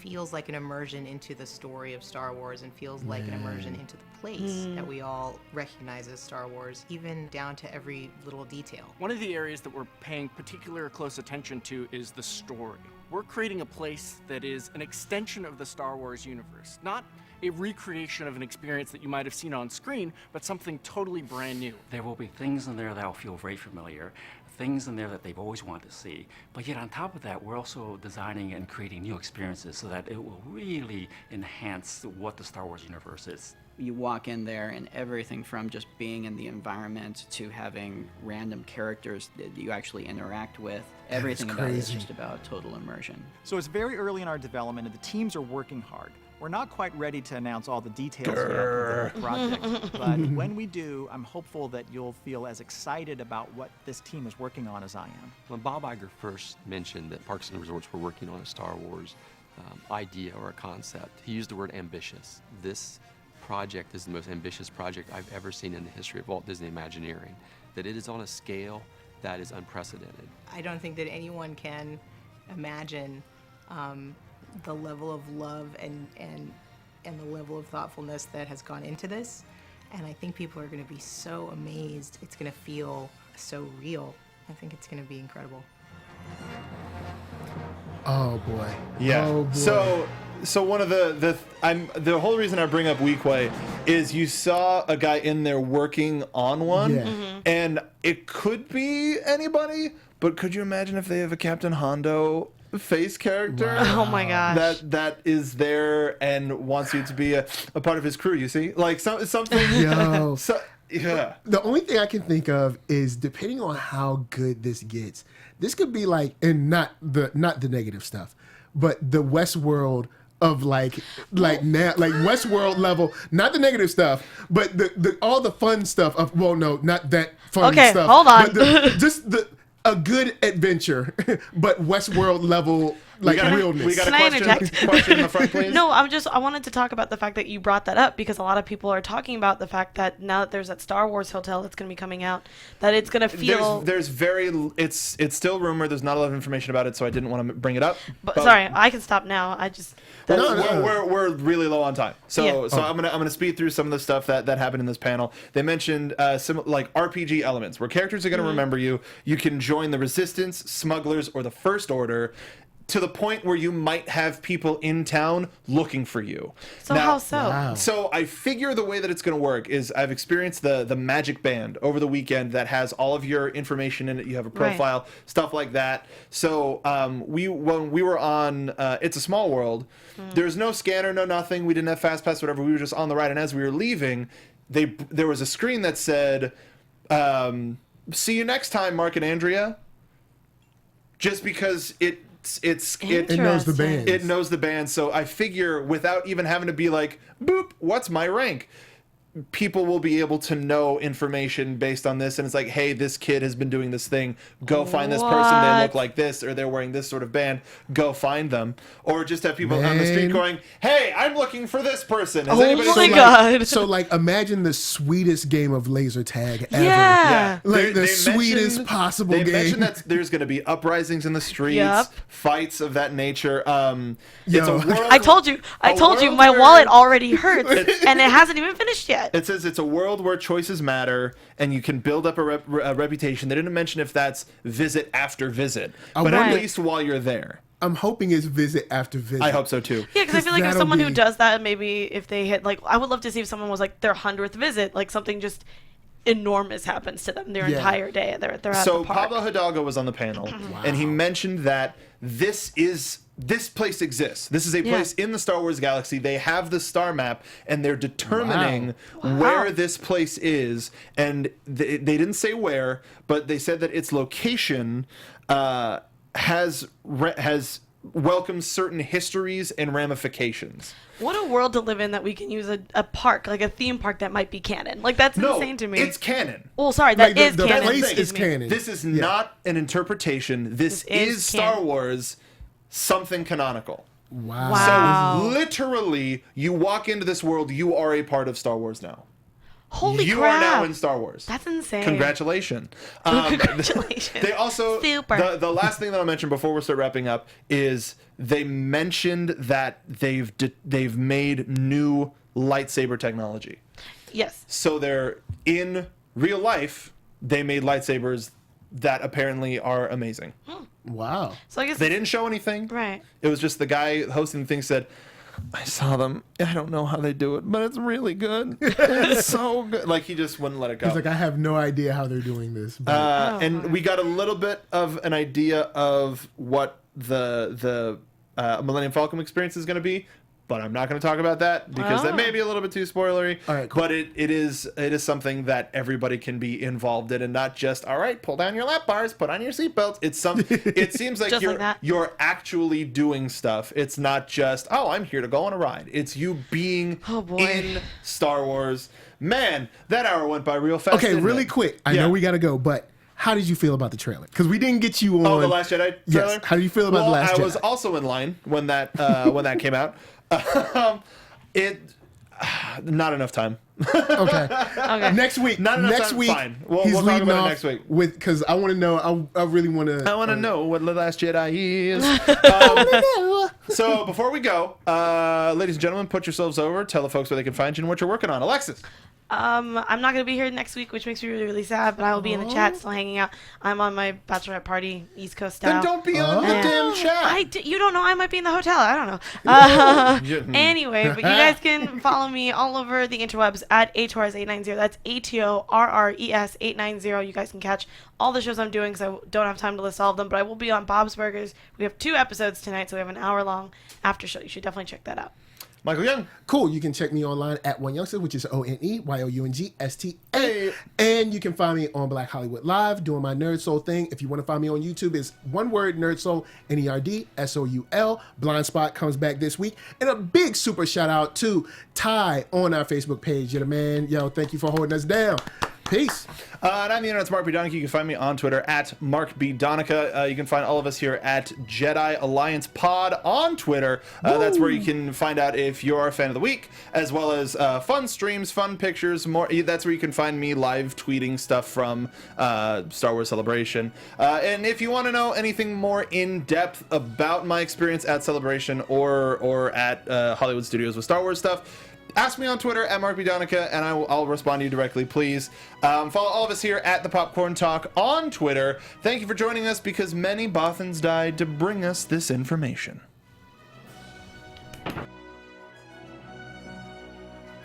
feels like an immersion into the story of Star Wars and feels like an immersion into the place that we all recognize as Star Wars, even down to every little detail. One of the areas that we're paying particular close attention to is the story. We're creating a place that is an extension of the Star Wars universe, not a recreation of an experience that you might have seen on screen, but something totally brand new. There will be things in there that will feel very familiar, things in there that they've always wanted to see. But yet on top of that, we're also designing and creating new experiences so that it will really enhance what the Star Wars universe is. You walk in there and everything from just being in the environment to having random characters that you actually interact with, everything about it is crazy. just about total immersion. So it's very early in our development and the teams are working hard. We're not quite ready to announce all the details yet of the project, but when we do, I'm hopeful that you'll feel as excited about what this team is working on as I am. When Bob Iger first mentioned that Parks and Resorts were working on a Star Wars idea or a concept, he used the word ambitious. This project is the most ambitious project I've ever seen in the history of Walt Disney Imagineering. That it is on a scale that is unprecedented. I don't think that anyone can imagine the level of love and the level of thoughtfulness that has gone into this. And I think people are going to be so amazed. It's going to feel so real. I think it's going to be incredible. Oh boy. Yeah. Oh boy. So one of the whole reason I bring up Weequay is you saw a guy in there working on one, Yeah. and it could be anybody, but could you imagine if they have a Captain Hondo face character? Wow. Oh my gosh. That is there and wants you to be a part of his crew. You see, like something. Yo. Yeah. The only thing I can think of is, depending on how good this gets, this could be like, and not the negative stuff, but the Westworld of like Westworld level, not the negative stuff, but the all the fun stuff of, well, no, not that fun Okay, stuff. hold on. But a good adventure, but Westworld level, like, realness. We got Can I interject? question in the front, please. No, I wanted to talk about the fact that you brought that up, because a lot of people are talking about the fact that now that there's that Star Wars hotel that's going to be coming out, that it's going to feel... It's still rumor. There's not a lot of information about it, so I didn't want to bring it up. But sorry, I can stop now. I just... We're really low on time, so Yeah. so I'm gonna speed through some of the stuff that happened in this panel. They mentioned some like RPG elements where characters are gonna remember you. You can join the Resistance, Smugglers, or the First Order, to the point where you might have people in town looking for you. So how so? Wow. So I figure the way that it's going to work is I've experienced the Magic Band over the weekend that has all of your information in it. You have a profile, stuff like that. So when we were on It's a Small World, there's no scanner, no nothing. We didn't have fast pass, whatever. We were just on the ride, and as we were leaving, there was a screen that said, "See you next time, Mark and Andrea." Just because it knows the band. It knows the band, so I figure without even having to be like, boop, what's my rank? People will be able to know information based on this, and it's like, hey, this kid has been doing this thing. Go find this person. They look like this, or they're wearing this sort of band. Go find them. Or just have people on the street going, hey, I'm looking for this person. Has anybody my seen God. So, like, imagine the sweetest game of laser tag ever. Yeah. Like, the They sweetest mentioned- possible They game. mentioned that there's going to be uprisings in the streets, Yep. fights of that nature. It's Yo. a world. I told you, world my where- wallet already hurts, and it hasn't even finished yet. It says it's a world where choices matter and you can build up a reputation. They didn't mention if that's visit after visit, but Right. at least while you're there. I'm hoping it's visit after visit. I hope so too. Yeah, because I feel like if that'll someone who be- does that, maybe if they hit, like, I would love to see if someone was like their 100th visit, like something just enormous happens to them their Yeah. entire day. They're at So the park. Pablo Hidalgo was on the panel, and he mentioned that this place exists. This is a place in the Star Wars galaxy. They have the star map, and they're determining where this place is. And they didn't say where, but they said that its location has welcomed certain histories and ramifications. What a world to live in that we can use a park, like a theme park that might be canon. Like, that's insane to me. It's canon. Well, sorry, that Like, is the canon. place excuse is me. canon. This is not an interpretation. This is is Star canon. Wars, something canonical. Wow. Wow. So literally, you walk into this world, you are a part of Star Wars now. Holy you crap. are now in Star Wars. That's insane. Congratulations. Congratulations. They also Super. The last thing that I'll mention before we start wrapping up is they mentioned that they've made new lightsaber technology. Yes. So they're in real life. They made lightsabers that apparently are amazing. Wow. So I guess They didn't show anything. Right. It was just the guy hosting the thing said, I saw them. I don't know how they do it, but it's really good. It's so good. Like, he just wouldn't let it go. He's like, I have no idea how they're doing this. But And we got a little bit of an idea of what the Millennium Falcon experience is going to be, but I'm not going to talk about that because that may be a little bit too spoilery. All right, cool. But it is something that everybody can be involved in, and not just, all right, pull down your lap bars, put on your seatbelts. It seems like Just like that. you're actually doing stuff. It's not just, oh, I'm here to go on a ride. It's you being in Star Wars. Man, that hour went by real fast. okay, didn't really it? quick. I know we got to go, but how did you feel about the trailer? Because we didn't get you on. Oh, the Last Jedi trailer? Yes. How do you feel about the Last Jedi? I was also in line when that came out. Not enough time. Okay. Next week. Not enough next time. week. Fine. We'll he's talk leading about it off next week. because I want to know. I really want to. I want to know what The Last Jedi is. So before we go, ladies and gentlemen, put yourselves over. Tell the folks where they can find you and what you're working on. Alexis. I'm not going to be here next week, which makes me really, really sad, but I will be in the chat still hanging out. I'm on my bachelorette party, East Coast style. Then don't be on the damn chat. You don't know. I might be in the hotel. I don't know. Anyway, but you guys can follow me all over the interwebs at ATORRES890. That's ATORRES 890. You guys can catch all the shows I'm doing because I don't have time to list all of them, but I will be on Bob's Burgers. We have 2 episodes tonight, so we have an hour-long after show. You should definitely check that out. Michael Young. Cool. You can check me online at OneYoungster, which is ONEYOUNGSTA. And you can find me on Black Hollywood Live doing my NerdSoul thing. If you want to find me on YouTube, it's one word, NerdSoul, NERDSOUL. Blind Spot comes back this week. And a big super shout out to Ty on our Facebook page. You're the man. Yo, thank you for holding us down. Peace. And I'm the internet's Mark B. Donica. You can find me on Twitter at Mark B. Donica. You can find all of us here at Jedi Alliance Pod on Twitter. That's where you can find out if you're a fan of the week, as well as fun streams, fun pictures. More. That's where you can find me live tweeting stuff from Star Wars Celebration. And if you want to know anything more in depth about my experience at Celebration or at Hollywood Studios with Star Wars stuff, ask me on Twitter at Mark B. Donica, and I'll respond to you directly, please. Follow all of us here at The Popcorn Talk on Twitter. Thank you for joining us, because many Bothans died to bring us this information.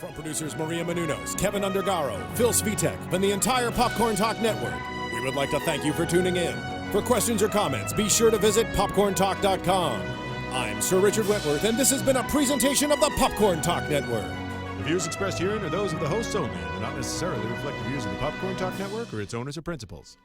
From producers Maria Menounos, Kevin Undergaro, Phil Svitek, and the entire Popcorn Talk Network, we would like to thank you for tuning in. For questions or comments, be sure to visit popcorntalk.com. I'm Sir Richard Wentworth, and this has been a presentation of the Popcorn Talk Network. The views expressed herein are those of the hosts only and do not necessarily reflect the views of the Popcorn Talk Network or its owners or principals.